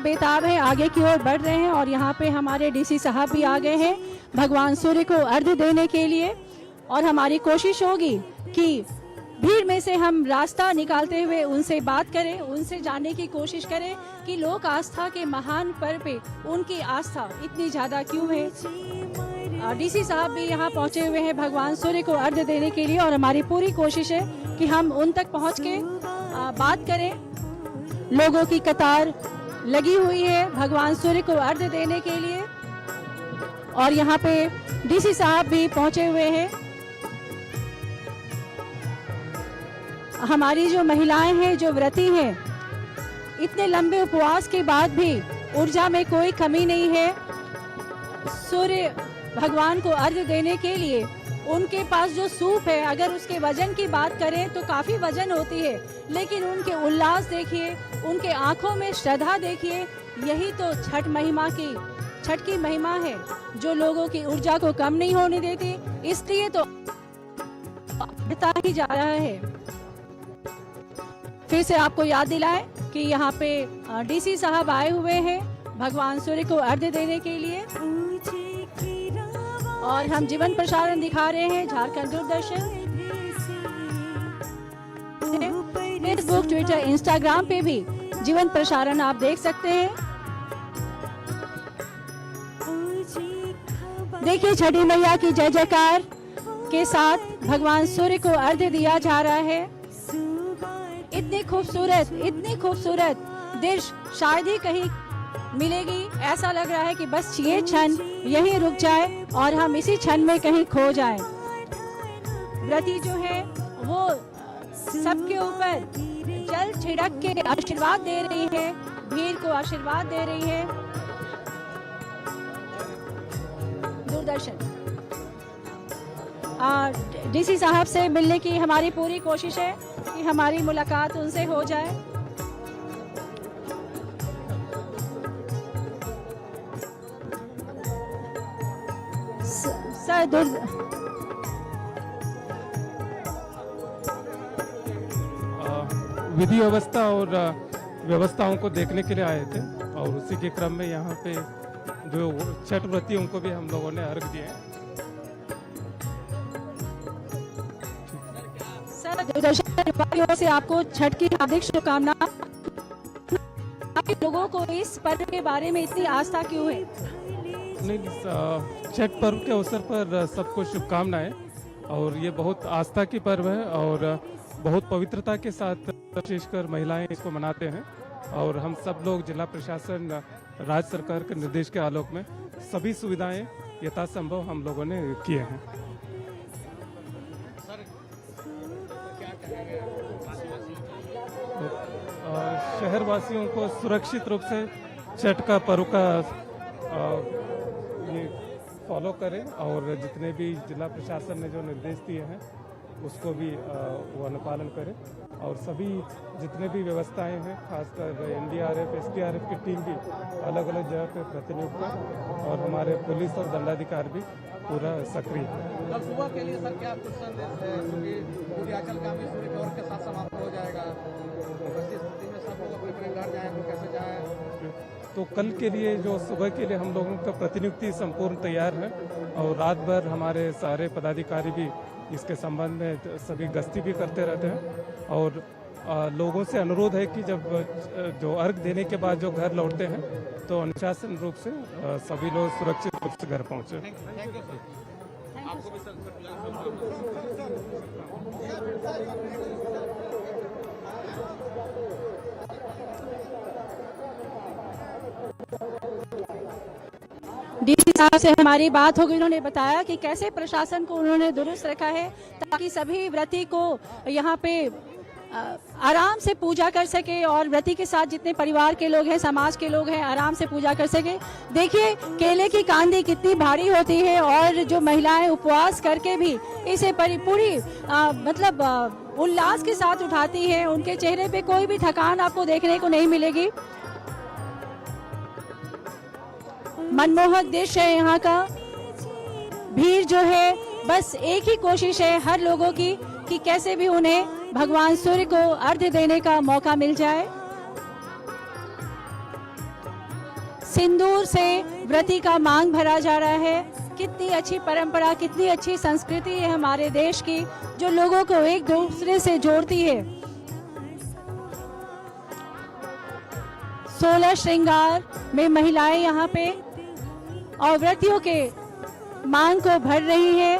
बेताब है, आगे की ओर बढ़ रहे हैं। और यहाँ पे हमारे डीसी साहब भी आ गए हैं भगवान सूर्य को अर्घ्य देने के लिए। और हमारी कोशिश होगी कि भीड़ में से हम रास्ता निकालते हुए उनसे बात करें, उनसे जानने की कोशिश करें कि लोक आस्था के महान पर्व पे उनकी आस्था इतनी ज्यादा क्यों है। डीसी साहब भी यहाँ पहुँचे हुए हैं भगवान सूर्य को अर्घ्य देने के लिए, और हमारी पूरी कोशिश है कि हम उन तक पहुँच के बात करें। लोगों की कतार लगी हुई है भगवान सूर्य को अर्घ्य देने के लिए, और यहाँ पे डीसी साहब भी पहुंचे हुए हैं। हमारी जो महिलाएं हैं, जो व्रती हैं, इतने लंबे उपवास के बाद भी ऊर्जा में कोई कमी नहीं है। सूर्य भगवान को अर्घ्य देने के लिए उनके पास जो सूप है, अगर उसके वजन की बात करें तो काफी वजन होती है, लेकिन उनके उल्लास देखिए, उनके आंखों में श्रद्धा देखिए। यही तो छठ की महिमा है, जो लोगों की ऊर्जा को कम नहीं होने देती। इसलिए तो बढ़ता ही जा रहा है। फिर से आपको याद दिलाएं कि यहाँ पे डीसी साहब आए हुए हैं भगवान सूर्य को अर्घ्य देने के लिए, और हम जीवन प्रसारण दिखा रहे हैं Jharkhand Doordarshan, Facebook, Twitter, Instagram पे भी जीवन प्रसारण आप देख सकते हैं। देखिए, छठी मैया की जय जयकार के साथ भगवान सूर्य को अर्घ्य दिया जा रहा है। इतनी खूबसूरत दृश्य शायद ही कहीं मिलेगी। ऐसा लग रहा है कि बस ये क्षण यहीं रुक जाए और हम इसी क्षण में कहीं खो जाए। व्रती जो है वो सबके ऊपर जल छिड़क के आशीर्वाद दे रही है, भीड़ को आशीर्वाद दे रही है। दूरदर्शन डीसी साहब से मिलने की हमारी पूरी कोशिश है कि हमारी मुलाकात उनसे हो जाए। विधि व्यवस्था और व्यवस्थाओं को देखने के लिए आए थे, और उसी के क्रम में यहाँ पे जो छठ व्रती उनको भी हम लोगों ने अर्घ दिए हैं। सर, दूरदर्शन की ओर से आपको छठ की हार्दिक शुभकामनाएं। लोगों को इस पर्व के बारे में इतनी आस्था क्यों है? नहीं, छठ पर्व के अवसर पर सबको शुभकामनाएं। और ये बहुत आस्था की पर्व है और बहुत पवित्रता के साथ विशेषकर महिलाएं इसको मनाते हैं। और हम सब लोग जिला प्रशासन, राज्य सरकार के निर्देश के आलोक में सभी सुविधाएं यथासंभव हम लोगों ने किए हैं। शहर वासियों को सुरक्षित रूप से छठ का पर्व का ये फॉलो करें और जितने भी जिला प्रशासन ने जो निर्देश दिए हैं उसको भी वो अनुपालन करें। और सभी जितने भी व्यवस्थाएं हैं, खासकर एनडीआरएफ, एसडीआरएफ की टीम भी अलग अलग जगह पे प्रतिनियुक्त है और हमारे पुलिस और दंडाधिकारी भी पूरा सक्रिय है। कल सुबह के लिए सर क्या कुछ संदेश है, क्योंकि पूरी आंचल का सूर्य की ओर के साथ समाप्त हो जाएगा, में सब लोग अपने घर जाएं तो कैसे जाएं? तो कल के लिए जो सुबह के लिए हम लोगों का प्रतिनियुक्ति संपूर्ण तैयार है और रात भर हमारे सारे पदाधिकारी भी इसके संबंध में सभी गश्ती भी करते रहते हैं। और लोगों से अनुरोध है कि जब जो अर्घ देने के बाद जो घर लौटते हैं तो अनुशासन रूप से सभी लोग सुरक्षित रूप से घर पहुँचे। डीसी साहब से हमारी बात होगी। उन्होंने बताया कि कैसे प्रशासन को उन्होंने दुरुस्त रखा है ताकि सभी व्रती को यहाँ पे आराम से पूजा कर सके और व्रती के साथ जितने परिवार के लोग हैं, समाज के लोग हैं, आराम से पूजा कर सके। देखिए केले की कांदी कितनी भारी होती है और जो महिलाएं उपवास करके भी इसे पूरी मतलब उल्लास के साथ उठाती हैं। उनके चेहरे पे कोई भी थकान आपको देखने को नहीं मिलेगी। मनमोहक दृश्य है यहाँ का। भीड़ जो है, बस एक ही कोशिश है हर लोगों की कि कैसे भी उन्हें भगवान सूर्य को अर्घ्य देने का मौका मिल जाए। सिंदूर से व्रती का मांग भरा जा रहा है। कितनी अच्छी परंपरा, कितनी अच्छी संस्कृति है हमारे देश की, जो लोगों को एक दूसरे से जोड़ती है। 16 श्रृंगार में महिलाएं यहाँ पे और व्रतियों के मांग को भर रही है।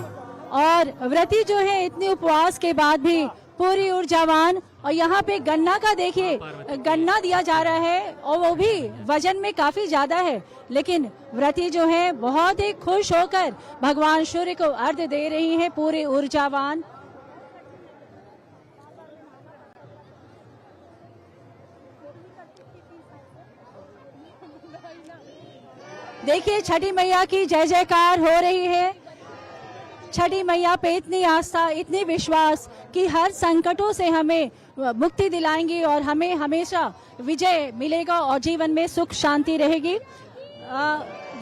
और व्रती जो है इतने उपवास के बाद भी पूरी ऊर्जावान। और यहाँ पे गन्ना का देखिए, गन्ना दिया जा रहा है और वो भी वजन में काफी ज्यादा है, लेकिन व्रती जो है बहुत ही खुश होकर भगवान सूर्य को अर्घ्य दे रही है, पूरे ऊर्जावान। देखिए छठी मैया की जय जयकार हो रही है। छठी मैया पे इतनी आस्था, इतनी विश्वास कि हर संकटों से हमें मुक्ति दिलाएंगी और हमें हमेशा विजय मिलेगा और जीवन में सुख शांति रहेगी।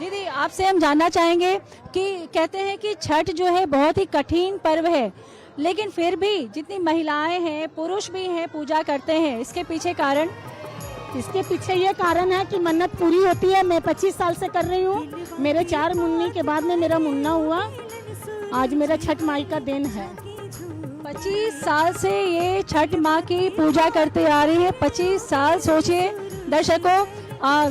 दीदी आपसे हम जानना चाहेंगे कि कहते हैं कि छठ जो है बहुत ही कठिन पर्व है, लेकिन फिर भी जितनी महिलाएं हैं, पुरुष भी हैं, पूजा करते हैं, इसके पीछे कारण? इसके पीछे ये कारण है कि मन्नत पूरी होती है। मैं 25 साल से कर रही हूँ। मेरे 4 मुन्नी के बाद में मेरा मुन्ना हुआ। आज मेरा छठ माई का दिन है। 25 साल से ये छठ माँ की पूजा करते आ रही है। 25 साल, सोचिए दर्शकों,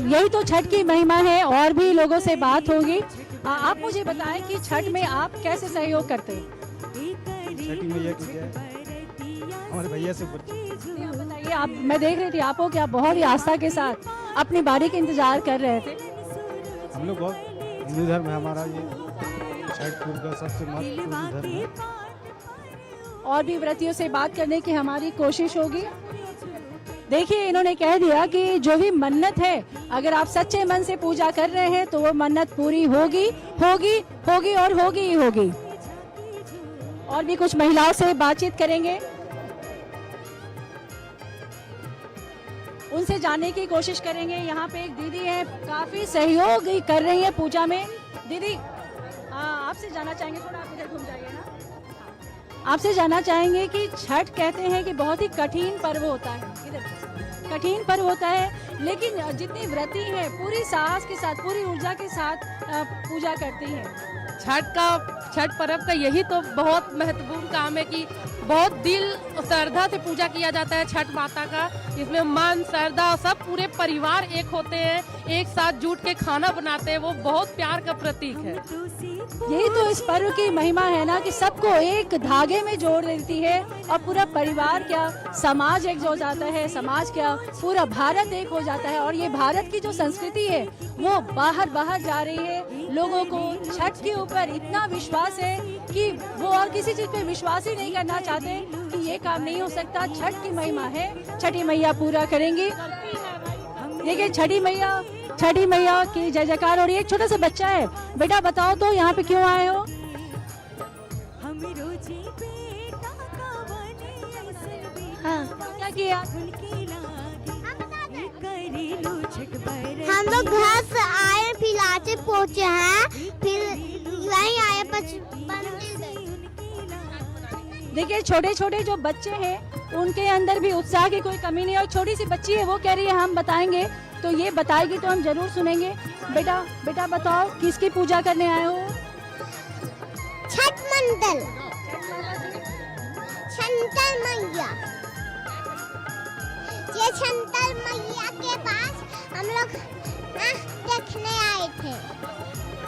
यही तो छठ की महिमा है। और भी लोगों से बात होगी। आप मुझे बताएं कि छठ में आप कैसे सहयोग करते हैं? छठी मैया की जय। हमारे भैया से बताइए, आप, मैं देख रही थी आपको कि आप बहुत ही आस्था के साथ अपनी बारी का इंतजार कर रहे थे। हम लोग बहुत हिंदू धर्म है हमारा, ये छठ पूर्व का सबसे महत्वपूर्ण धर्म है। और भी व्रतियों से बात करने की हमारी कोशिश होगी। देखिए इन्होंने कह दिया कि जो भी मन्नत है, अगर आप सच्चे मन से पूजा कर रहे हैं तो वो मन्नत पूरी होगी, होगी, होगी और होगी ही होगी। और भी कुछ महिलाओं से बातचीत करेंगे, उनसे जानने की कोशिश करेंगे। यहाँ पे एक दीदी है, काफी सहयोग कर रही है पूजा में। दीदी आपसे जानना चाहेंगे, थोड़ा आप इधर घूम जाइए ना। आपसे जानना चाहेंगे कि छठ कहते हैं कि बहुत ही कठिन पर्व होता है, इधर कठिन पर्व होता है, लेकिन जितनी व्रती हैं पूरी साहस के साथ, पूरी ऊर्जा के साथ पूजा करती हैं। छठ पर्व का यही तो बहुत महत्वपूर्ण काम है कि बहुत दिल श्रद्धा से पूजा किया जाता है छठ माता का। इसमें मन, श्रद्धा, सब पूरे परिवार एक होते हैं, एक साथ जुट के खाना बनाते हैं, वो बहुत प्यार का प्रतीक है। यही तो इस पर्व की महिमा है ना, कि सबको एक धागे में जोड़ देती है और पूरा परिवार क्या, समाज एक हो जाता है, समाज क्या, पूरा भारत एक हो जाता है। और ये भारत की जो संस्कृति है वो बाहर बाहर जा रही है। लोगों को छठ के ऊपर इतना विश्वास है कि वो और किसी चीज पे विश्वास ही नहीं करना चाहते कि ये काम नहीं हो सकता। छठ की महिमा है, छठी मैया पूरा करेंगी। देखिए छठी मैया की जय जयकार। और ये एक छोटा सा बच्चा है, बेटा बताओ तो यहाँ पे क्यों आए हो? हाँ, क्या किया? हम लोग घर से आए, फिर लाचे पहुँचे हैं, फिर यहीं आए देखिए छोटे छोटे जो बच्चे हैं उनके अंदर भी उत्साह की कोई कमी नहीं। और छोटी सी बच्ची है, वो कह रही है हम बताएंगे, तो ये बताएगी तो हम जरूर सुनेंगे। बेटा बताओ किसकी पूजा करने आए हो? छठ मंडल, छंतर मैया। ये छंतर मैया के पास हम लोग देखने आए थे।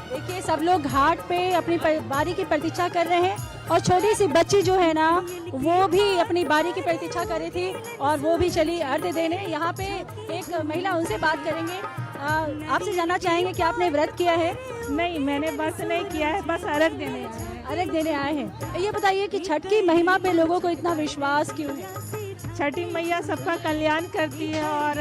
देखिए सब लोग घाट पे अपनी बारी की प्रतीक्षा कर रहे हैं, और छोटी सी बच्ची जो है ना वो भी अपनी बारी की प्रतीक्षा कर रही थी और वो भी चली अर्घ्य देने। यहाँ पे एक महिला, उनसे बात करेंगे। आपसे जानना चाहेंगे कि आपने व्रत किया है? नहीं, मैंने बस नहीं किया है, बस अर्घ देने आए हैं। ये बताइए कि छठ की महिमा पे लोगों को इतना विश्वास क्यों है? छठी मैया सबका कल्याण करती है और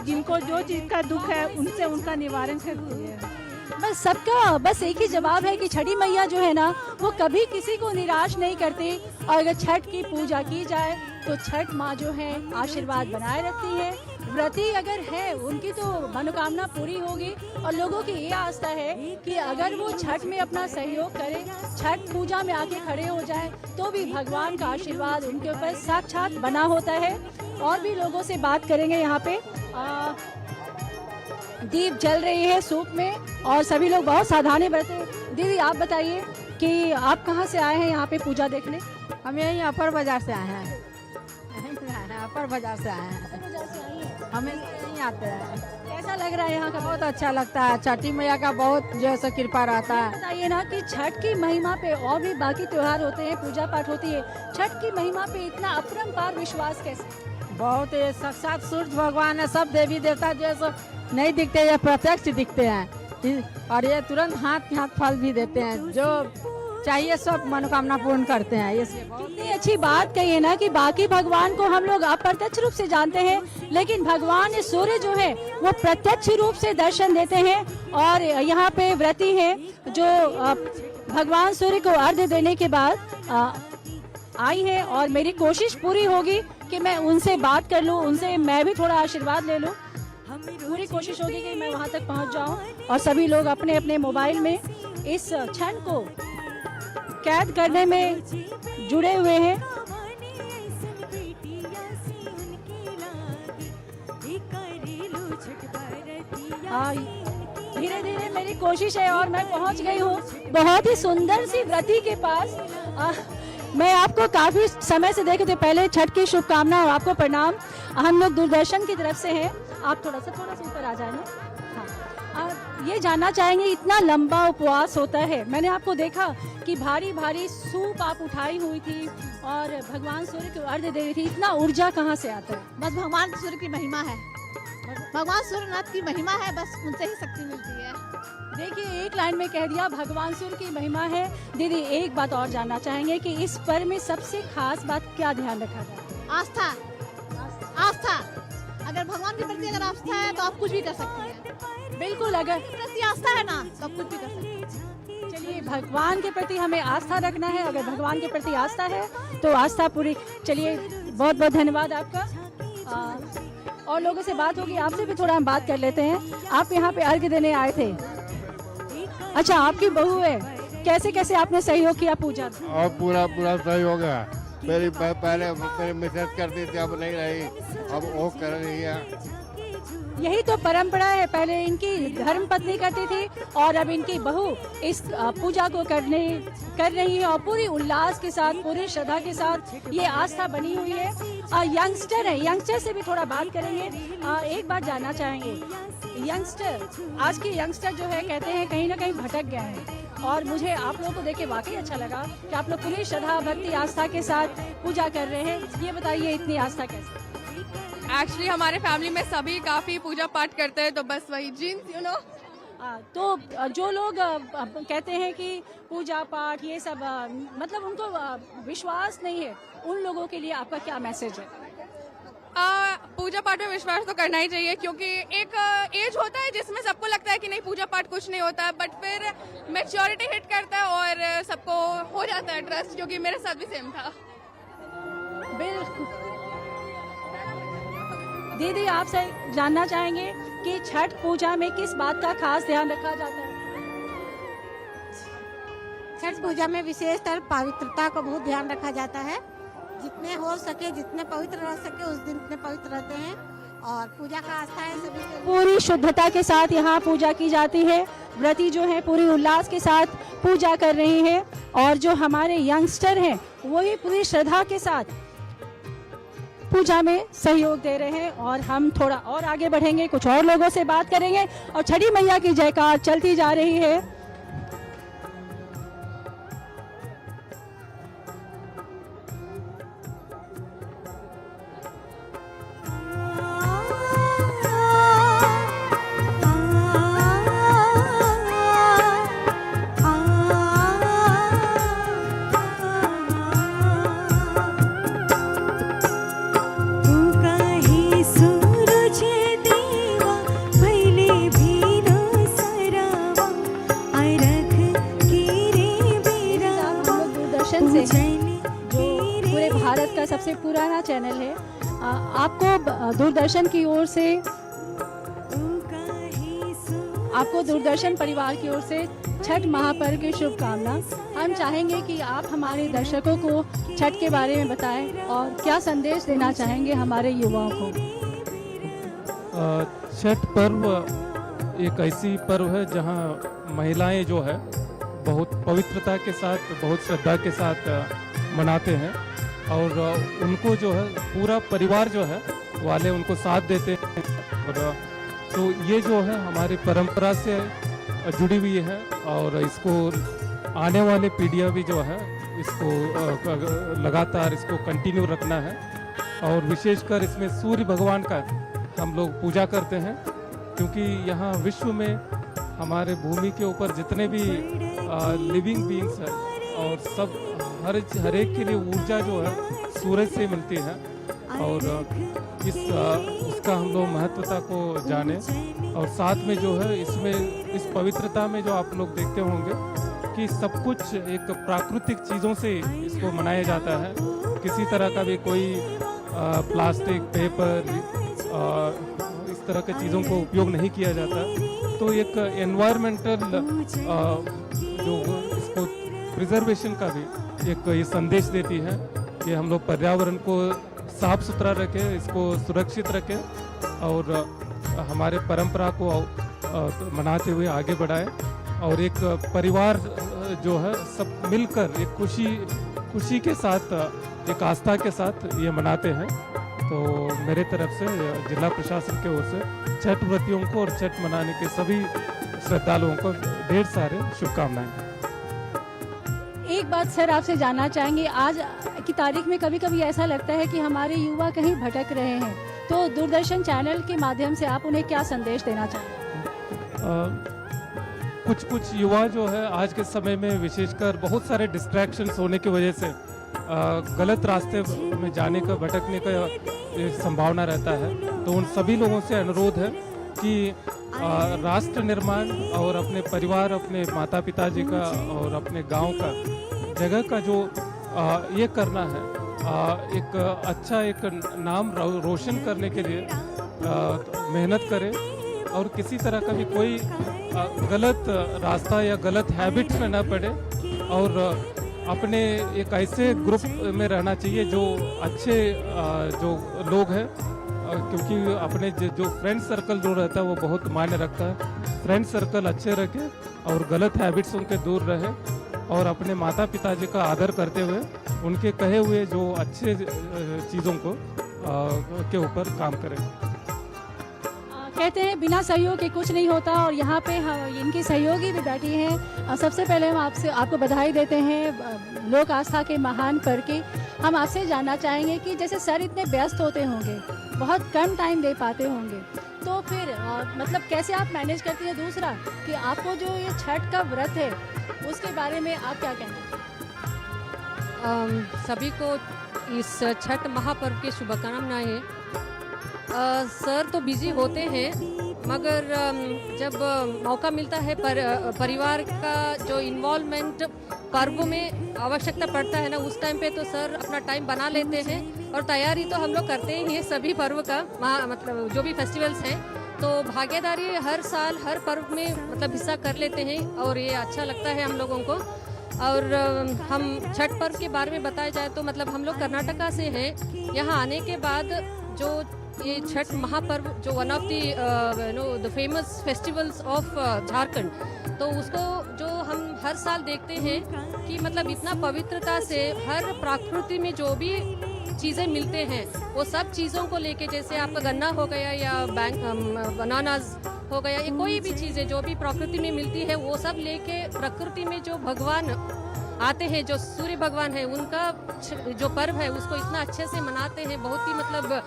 जिनको जो चीज का दुख है उनसे उनका निवारण करती है। बस सबका बस एक ही जवाब है कि छठी मैया जो है ना वो कभी किसी को निराश नहीं करती। और अगर छठ की पूजा की जाए तो छठ माँ जो है आशीर्वाद बनाए रखती है। व्रती अगर है उनकी तो मनोकामना पूरी होगी। और लोगों की ये आस्था है कि अगर वो छठ में अपना सहयोग करें, छठ पूजा में आके खड़े हो जाए, तो भी भगवान का आशीर्वाद उनके ऊपर साक्षात बना होता है। और भी लोगों से बात करेंगे। यहाँ पे दीप जल रही है सूप में और सभी लोग बहुत सावधानी बरते। दीदी आप बताइए कि आप कहाँ से आए हैं यहाँ पे पूजा देखने? हम यही अपर बाजार से आए हैं। अपर बाजार से आए हैं, हमें यहीं आते हैं। कैसा लग रहा है यहाँ का? बहुत अच्छा लगता है, छठी मैया का बहुत जो है कृपा रहता है। बताइए ना कि छठ की महिमा पे, और भी बाकी त्योहार होते हैं, पूजा पाठ होती है, छठ की महिमा पे इतना अपरंपार विश्वास कैसे? बहुत साक्षात सूर्य भगवान है, सब देवी देवता जो है सब नहीं दिखते, ये प्रत्यक्ष दिखते हैं। और ये तुरंत हाथ के हाथ फल भी देते हैं, जो चाहिए सब मनोकामना पूर्ण करते हैं। ये कितनी अच्छी बात कही है ना कि बाकी भगवान को हम लोग अप्रत्यक्ष रूप से जानते हैं, लेकिन भगवान सूर्य जो है वो प्रत्यक्ष रूप से दर्शन देते हैं। और यहाँ पे व्रती है जो भगवान सूर्य को अर्घ्य देने के बाद आई है। और मेरी कोशिश पूरी होगी कि मैं उनसे बात कर लूँ, उनसे मैं भी थोड़ा आशीर्वाद ले लूँ। पूरी कोशिश होगी कि मैं वहाँ तक पहुँच जाऊँ। और सभी लोग अपने अपने मोबाइल में इस क्षण को कैद करने में जुड़े हुए हैं। धीरे धीरे मेरी कोशिश है और मैं पहुंच गई हूँ बहुत ही सुंदर सी व्रती के पास। मैं आपको काफी समय से देखे थे। पहले छठ की शुभकामना और आपको प्रणाम। हम लोग दूरदर्शन की तरफ से हैं। आप थोड़ा सा ऊपर आ जाए ना। हाँ, ये जानना चाहेंगे इतना लंबा उपवास होता है। मैंने आपको देखा कि भारी भारी सूप आप उठाई हुई थी और भगवान सूर्य को अर्घ्य दे रही थी। इतना ऊर्जा कहाँ से आता है? बस भगवान सूर्य की महिमा है, भगवान सूर्यनाथ की महिमा है, बस उनसे ही शक्ति मिलती है। देखिए एक लाइन में कह दिया भगवान सूर्य की महिमा है। दीदी एक बात और जानना चाहेंगे कि इस पर्व में सबसे खास बात क्या ध्यान रखा जाए? आस्था। अगर भगवान के प्रति अगर आस्था है तो आप कुछ भी कर सकते हैं। बिल्कुल, अगर प्रति आस्था है ना तो आप कुछ भी कर सकते हैं। चलिए भगवान के प्रति हमें आस्था रखना है। अगर भगवान के प्रति आस्था है तो आस्था पूरी। चलिए बहुत बहुत धन्यवाद आपका। और लोगों से बात होगी, आपसे भी थोड़ा हम बात कर लेते हैं। आप यहाँ पे अर्घ्य देने आए थे। अच्छा, आपकी बहू है, कैसे कैसे आपने सहयोग किया पूजा? और पूरा सहयोग है। पहले मेरी मिसेज करती थी, अब नहीं रही, अब वो कर रही है। यही तो परंपरा है, पहले इनकी धर्म पत्नी करती थी और अब इनकी बहू इस पूजा को कर रही है और पूरी उल्लास के साथ, पूरी श्रद्धा के साथ ये आस्था बनी हुई है। यंगस्टर है, यंगस्टर से भी थोड़ा बात करेंगे। एक बात जानना चाहेंगे, यंगस्टर, आज के यंगस्टर जो है कहते हैं कहीं ना कहीं भटक गए हैं, और मुझे आप लोगों को देख के वाकई अच्छा लगा कि आप लोग पूरी श्रद्धा भक्ति आस्था के साथ पूजा कर रहे हैं। ये बताइए इतनी आस्था कैसे? एक्चुअली हमारे फैमिली में सभी काफी पूजा पाठ करते हैं, तो बस वही जीन्स तो जो लोग कहते हैं कि पूजा पाठ ये सब मतलब उनको विश्वास नहीं है, उन लोगों के लिए आपका क्या मैसेज है? पूजा पाठ में विश्वास तो करना ही चाहिए, क्योंकि एक एज होता है जिसमें सबको लगता है कि नहीं पूजा पाठ कुछ नहीं होता, बट फिर मैच्योरिटी हिट करता है और सबको हो जाता है ट्रस्ट, जो कि मेरे साथ भी सेम था। बिल्कुल। दीदी, आपसे जानना चाहेंगे कि छठ पूजा में किस बात का खास ध्यान रखा जाता है? छठ पूजा में विशेषतर पवित्रता को बहुत ध्यान रखा जाता है। जितने हो सके, जितने पवित्र रह सके उस दिन उतने पवित्र रहते हैं, और पूजा का आस्था है सभी से। पूरी शुद्धता के साथ यहाँ पूजा की जाती है। व्रती जो है पूरी उल्लास के साथ पूजा कर रही है, और जो हमारे यंगस्टर हैं वो भी पूरी श्रद्धा के साथ पूजा में सहयोग दे रहे हैं। और हम थोड़ा और आगे बढ़ेंगे, कुछ और लोगों से बात करेंगे, और छठी मैया की जयकार चलती जा रही है। सबसे पुराना चैनल है, आपको दूरदर्शन की ओर से, आपको दूरदर्शन परिवार की ओर से छठ महापर्व की शुभकामना। हम चाहेंगे कि आप हमारे दर्शकों को छठ के बारे में बताएं और क्या संदेश देना चाहेंगे हमारे युवाओं को। छठ पर्व एक ऐसी पर्व है जहां महिलाएं जो है बहुत पवित्रता के साथ, बहुत श्रद्धा के साथ मनाते हैं, और उनको जो है पूरा परिवार जो है वाले उनको साथ देते हैं। और तो ये जो है हमारी परंपरा से जुड़ी हुई है, और इसको आने वाले पीढ़ियाँ भी जो है इसको लगातार इसको कंटिन्यू रखना है। और विशेषकर इसमें सूर्य भगवान का हम लोग पूजा करते हैं, क्योंकि यहाँ विश्व में हमारे भूमि के ऊपर जितने भी लिविंग बीइंग्स हैं, और सब हर एक के लिए ऊर्जा जो है सूरज से मिलती है, और उसका हम लोग महत्वता को जाने। और साथ में जो है इसमें इस पवित्रता में जो आप लोग देखते होंगे कि सब कुछ एक प्राकृतिक चीज़ों से इसको मनाया जाता है, किसी तरह का भी कोई प्लास्टिक, पेपर, इस तरह के चीज़ों को उपयोग नहीं किया जाता। तो एक एनवायरमेंटल जो इसको प्रिजर्वेशन का भी एक ये संदेश देती है कि हम लोग पर्यावरण को साफ सुथरा रखें, इसको सुरक्षित रखें, और हमारे परंपरा को मनाते हुए आगे बढ़ाएं, और एक परिवार जो है सब मिलकर एक खुशी के साथ, एक आस्था के साथ ये मनाते हैं। तो मेरे तरफ से जिला प्रशासन की ओर से छठ व्रतियों को और छठ मनाने के सभी श्रद्धालुओं को ढेर सारे शुभकामनाएं। एक बात सर आपसे जानना चाहेंगे, आज की तारीख में कभी कभी ऐसा लगता है कि हमारे युवा कहीं भटक रहे हैं, तो दूरदर्शन चैनल के माध्यम से आप उन्हें क्या संदेश देना चाहेंगे? कुछ युवा जो है आज के समय में विशेषकर बहुत सारे डिस्ट्रैक्शंस होने की वजह से गलत रास्ते में जाने का, भटकने का संभावना रहता है। तो उन सभी लोगों से अनुरोध है कि राष्ट्र निर्माण और अपने परिवार, अपने माता पिता जी का और अपने गांव का, जगह का जो ये करना है, एक अच्छा एक नाम रोशन करने के लिए मेहनत करें, और किसी तरह का भी कोई गलत रास्ता या गलत हैबिट्स में ना पड़े, और अपने एक ऐसे ग्रुप में रहना चाहिए जो अच्छे जो लोग हैं, क्योंकि अपने जो फ्रेंड सर्कल जो रहता है वो बहुत मायने रखता है। फ्रेंड सर्कल अच्छे रखें और गलत हैबिट्स उनके दूर रहे और अपने माता पिताजी का आदर करते हुए उनके कहे हुए जो अच्छे चीज़ों को के ऊपर काम करें। कहते हैं बिना सहयोग के कुछ नहीं होता और यहाँ पे इनकी सहयोगी भी बैठी हैं। सबसे पहले हम आपको बधाई देते हैं लोक आस्था के महान पर्व की। हम आपसे जानना चाहेंगे कि जैसे सर इतने व्यस्त होते होंगे, बहुत कम टाइम दे पाते होंगे, तो फिर मतलब कैसे आप मैनेज करती हैं? दूसरा कि आपको जो ये छठ का व्रत है उसके बारे में आप क्या कहना चाहेंगे? सभी को इस छठ महापर्व की शुभकामनाएं। सर तो बिजी होते हैं, मगर जब मौका मिलता है परिवार का जो इन्वॉल्वमेंट पर्व में आवश्यकता पड़ता है ना, उस टाइम पे तो सर अपना टाइम बना लेते हैं और तैयारी तो हम लोग करते ही हैं सभी पर्व का, मतलब जो भी फेस्टिवल्स हैं। तो भागीदारी हर साल हर पर्व में मतलब हिस्सा कर लेते हैं और ये अच्छा लगता है हम लोगों को। और हम छठ पर्व के बारे में बताया जाए तो मतलब हम लोग कर्नाटका से हैं। यहाँ आने के बाद जो ये छठ महापर्व जो one of the famous festivals of Jharkhand, तो उसको जो हम हर साल देखते हैं कि मतलब इतना पवित्रता से हर प्रकृति में जो भी चीज़ें मिलते हैं वो सब चीज़ों को लेके, जैसे आपका गन्ना हो गया या बनानास हो गया, ये कोई भी चीज़ें जो भी प्रकृति में मिलती है वो सब लेके प्रकृति में जो भगवान आते हैं, जो सूर्य भगवान है, उनका जो पर्व है उसको इतना अच्छे से मनाते हैं, बहुत ही मतलब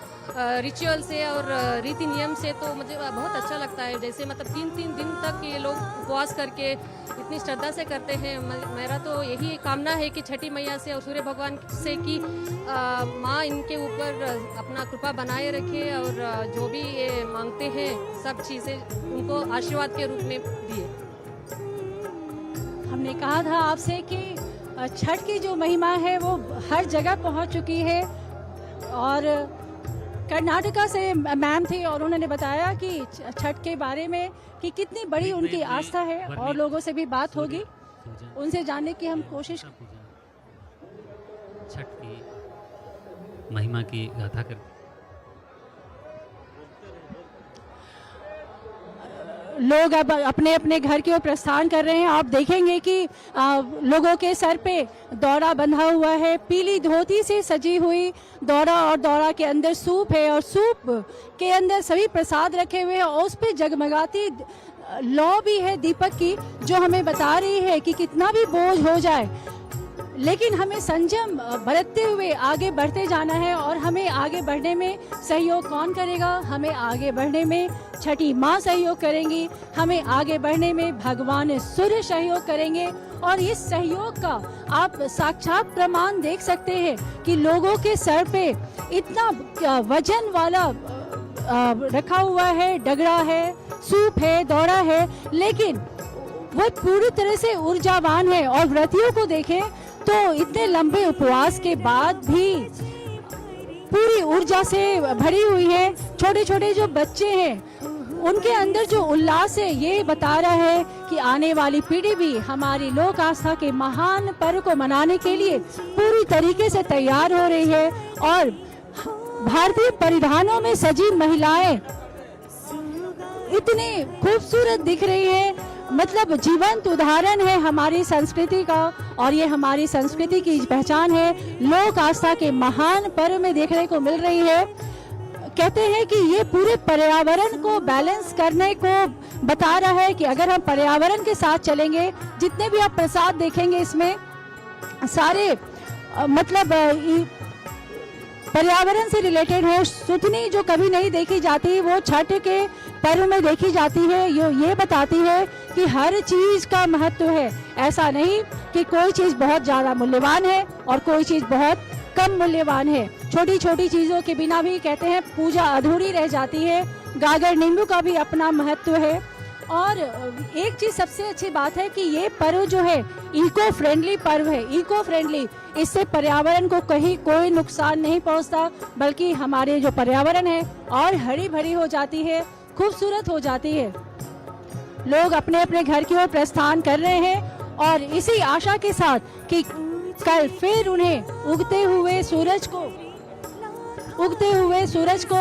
रिचुअल से और रीति नियम से। तो मुझे बहुत अच्छा लगता है, जैसे मतलब 3-3 दिन तक ये लोग उपवास करके इतनी श्रद्धा से करते हैं। मेरा तो यही कामना है कि छठी मैया से और सूर्य भगवान से कि माँ इनके ऊपर अपना कृपा बनाए रखे और जो भी ये मांगते हैं सब चीज़ें उनको आशीर्वाद के रूप में दिए। हमने कहा था आपसे कि छठ की जो महिमा है वो हर जगह पहुंच चुकी है और कर्नाटका से मैम थे और उन्होंने बताया कि छठ के बारे में कि कितनी बड़ी उनकी आस्था है और लोगों से भी बात होगी, उनसे जानने की हम कोशिश। छठ की महिमा की गाथा कर लोग अब अपने अपने घर की ओर प्रस्थान कर रहे हैं। आप देखेंगे कि लोगों के सर पे दौरा बंधा हुआ है, पीली धोती से सजी हुई दौरा, और दौरा के अंदर सूप है और सूप के अंदर सभी प्रसाद रखे हुए हैं और उस पे जगमगाती लौ भी है दीपक की, जो हमें बता रही है कि कितना भी बोझ हो जाए लेकिन हमें संयम बरतते हुए आगे बढ़ते जाना है। और हमें आगे बढ़ने में सहयोग कौन करेगा? हमें आगे बढ़ने में छठी माँ सहयोग करेंगी, हमें आगे बढ़ने में भगवान सूर्य सहयोग करेंगे। और इस सहयोग का आप साक्षात प्रमाण देख सकते हैं कि लोगों के सर पे इतना वजन वाला रखा हुआ है, डगरा है, सूप है, दौरा है, लेकिन वो पूरी तरह से ऊर्जावान है। और व्रतियों को देखें तो इतने लंबे उपवास के बाद भी पूरी ऊर्जा से भरी हुई है। छोटे छोटे जो बच्चे हैं उनके अंदर जो उल्लास है ये बता रहा है कि आने वाली पीढ़ी भी हमारी लोक आस्था के महान पर्व को मनाने के लिए पूरी तरीके से तैयार हो रही है। और भारतीय परिधानों में सजी महिलाएं इतनी खूबसूरत दिख रही है, मतलब जीवंत उदाहरण है हमारी संस्कृति का। और ये हमारी संस्कृति की पहचान है, लोक आस्था के महान पर्व में देखने को मिल रही है। कहते हैं कि ये पूरे पर्यावरण को बैलेंस करने को बता रहा है कि अगर हम पर्यावरण के साथ चलेंगे, जितने भी आप प्रसाद देखेंगे इसमें सारे मतलब पर्यावरण से रिलेटेड है। सुथनी जो कभी नहीं देखी जाती वो छठ के पर्व में देखी जाती है। ये बताती है कि हर चीज का महत्व है, ऐसा नहीं कि कोई चीज बहुत ज्यादा मूल्यवान है और कोई चीज बहुत कम मूल्यवान है। छोटी छोटी चीजों के बिना भी कहते हैं पूजा अधूरी रह जाती है। गागर नींबू का भी अपना महत्व है। और एक चीज सबसे अच्छी बात है कि ये पर्व जो है इको फ्रेंडली पर्व है। इको फ्रेंडली, इससे पर्यावरण को कहीं कोई नुकसान नहीं पहुंचता, बल्कि हमारे जो पर्यावरण है और हरी भरी हो जाती है, खूबसूरत हो जाती है। लोग अपने अपने घर की ओर प्रस्थान कर रहे हैं और इसी आशा के साथ कि कल फिर उन्हें उगते हुए सूरज को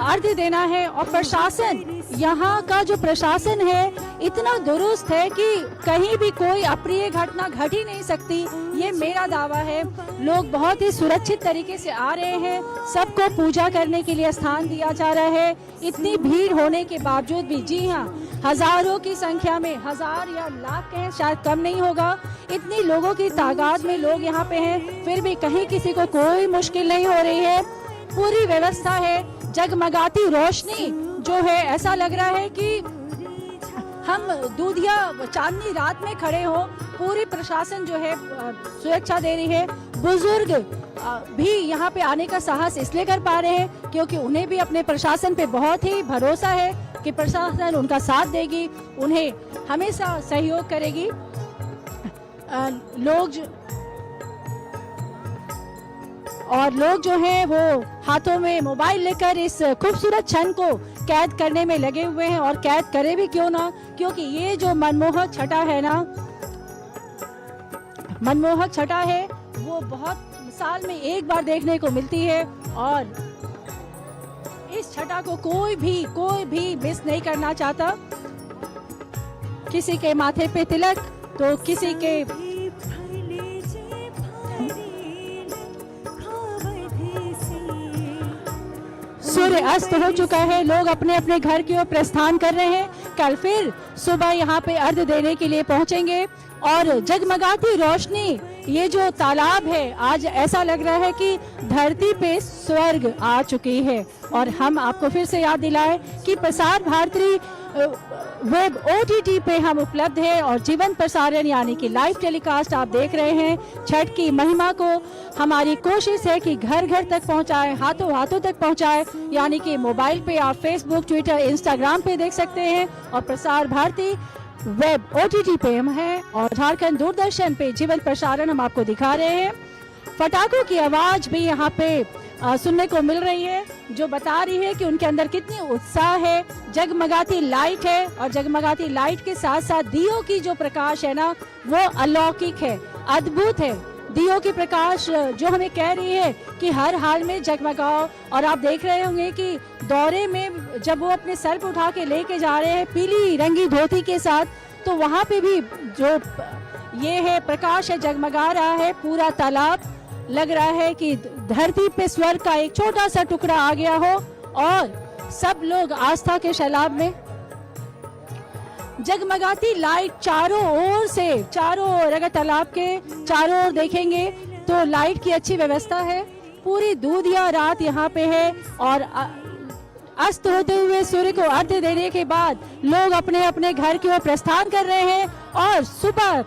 अर्घ्य देना है। और प्रशासन, यहाँ का जो प्रशासन है इतना दुरुस्त है कि कहीं भी कोई अप्रिय घटना घट ही नहीं सकती, ये मेरा दावा है। लोग बहुत ही सुरक्षित तरीके से आ रहे हैं, सबको पूजा करने के लिए स्थान दिया जा रहा है। इतनी भीड़ होने के बावजूद भी, जी हाँ, हजारों की संख्या में, 1000 या लाख कहें शायद कम नहीं होगा, इतनी लोगों की तादाद में लोग यहाँ पे हैं, फिर भी कहीं किसी को कोई मुश्किल नहीं हो रही है। पूरी व्यवस्था है, जगमगाती रोशनी जो है, ऐसा लग रहा है कि हम दूधिया चांदनी रात में खड़े हो। पूरी प्रशासन जो है सुरक्षा दे रही है। बुजुर्ग भी यहाँ पे आने का साहस इसलिए कर पा रहे हैं क्योंकि उन्हें भी अपने प्रशासन पे बहुत ही भरोसा है कि प्रशासन उनका साथ देगी, उन्हें हमेशा सहयोग करेगी। लोग जो हैं वो हाथों में मोबाइल लेकर इस खूबसूरत क्षण को कैद करने में लगे हुए हैं। और कैद करे भी क्यों ना, क्योंकि ये जो मनमोहक छटा है ना, मनमोहक छटा है, वो बहुत साल में एक बार देखने को मिलती है। और इस छटा को कोई भी मिस नहीं करना चाहता। किसी के माथे पे तिलक तो किसी के सूर्य अस्त हो चुका है, लोग अपने अपने घर की ओर प्रस्थान कर रहे हैं। कल फिर सुबह यहाँ पे अर्घ्य देने के लिए पहुंचेंगे। और जगमगाती रोशनी, ये जो तालाब है, आज ऐसा लग रहा है कि धरती पे स्वर्ग आ चुकी है। और हम आपको फिर से याद दिलाएं कि प्रसार भारती वेब OTT पे हम उपलब्ध है और जीवन प्रसारण यानी कि लाइव टेलीकास्ट आप देख रहे हैं। छठ की महिमा को हमारी कोशिश है कि घर घर तक पहुंचाए, हाथों हाथों तक पहुंचाए, यानी कि मोबाइल पे आप फेसबुक, ट्विटर, इंस्टाग्राम पे देख सकते हैं और प्रसार भारती वेब OTT पे हम हैं और झारखंड दूरदर्शन पे जीवन प्रसारण हम आपको दिखा रहे हैं। पटाखों की आवाज भी यहाँ पे सुनने को मिल रही है, जो बता रही है कि उनके अंदर कितनी उत्साह है। जगमगाती लाइट है और जगमगाती लाइट के साथ साथ दियों की जो प्रकाश है ना, वो अलौकिक है, अद्भुत है। दियों की प्रकाश जो हमें कह रही है कि हर हाल में जगमगाओ। और आप देख रहे होंगे कि दौरे में जब वो अपने सर पर उठा के लेके जा रहे हैं पीली रंगी धोती के साथ, तो वहाँ पे भी जो ये है प्रकाश है, जगमगा रहा है पूरा तालाब। लग रहा है कि धरती पे स्वर्ग का एक छोटा सा टुकड़ा आ गया हो और सब लोग आस्था के सैलाब में। जगमगाती लाइट चारों ओर, अगर तालाब के चारों ओर देखेंगे तो लाइट की अच्छी व्यवस्था है। पूरी दूधिया रात यहाँ पे है और अस्त होते हुए सूर्य को अर्घ्य देने के बाद लोग अपने अपने घर की ओर प्रस्थान कर रहे हैं। और सुबह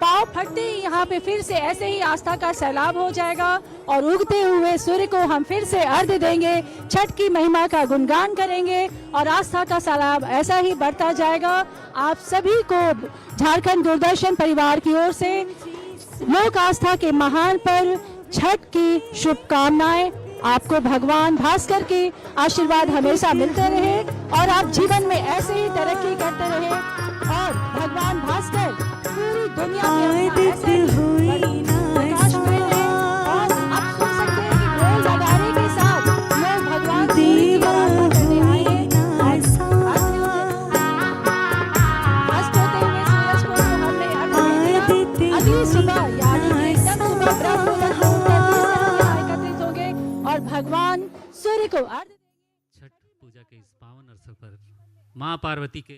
पाँव फटते ही यहाँ पे फिर से ऐसे ही आस्था का सैलाब हो जाएगा और उगते हुए सूर्य को हम फिर से अर्घ्य देंगे, छठ की महिमा का गुणगान करेंगे और आस्था का सैलाब ऐसा ही बढ़ता जाएगा। आप सभी को झारखंड दूरदर्शन परिवार की ओर से लोक आस्था के महान पर्व छठ की शुभकामनाएं। आपको भगवान भास्कर के आशीर्वाद हमेशा मिलते रहे और आप जीवन में ऐसे ही तरक्की करते रहे और भगवान भास्कर पूरी दुनिया में ऐसे ही प्रकाश में रहे। और आप सुन सकते हैं कि ढोल नगाड़े के साथ लोग भगवान सूर्य की आराधना करने आए हैं। अस्त होते हुए सूरज को तो हमने अगली सुबह यानी कि एकदम सुबह ब्रह्म एकत्रित होंगे और भगवान सूर्य को छठ पूजा के इस पावन अवसर पर माँ पार्वती के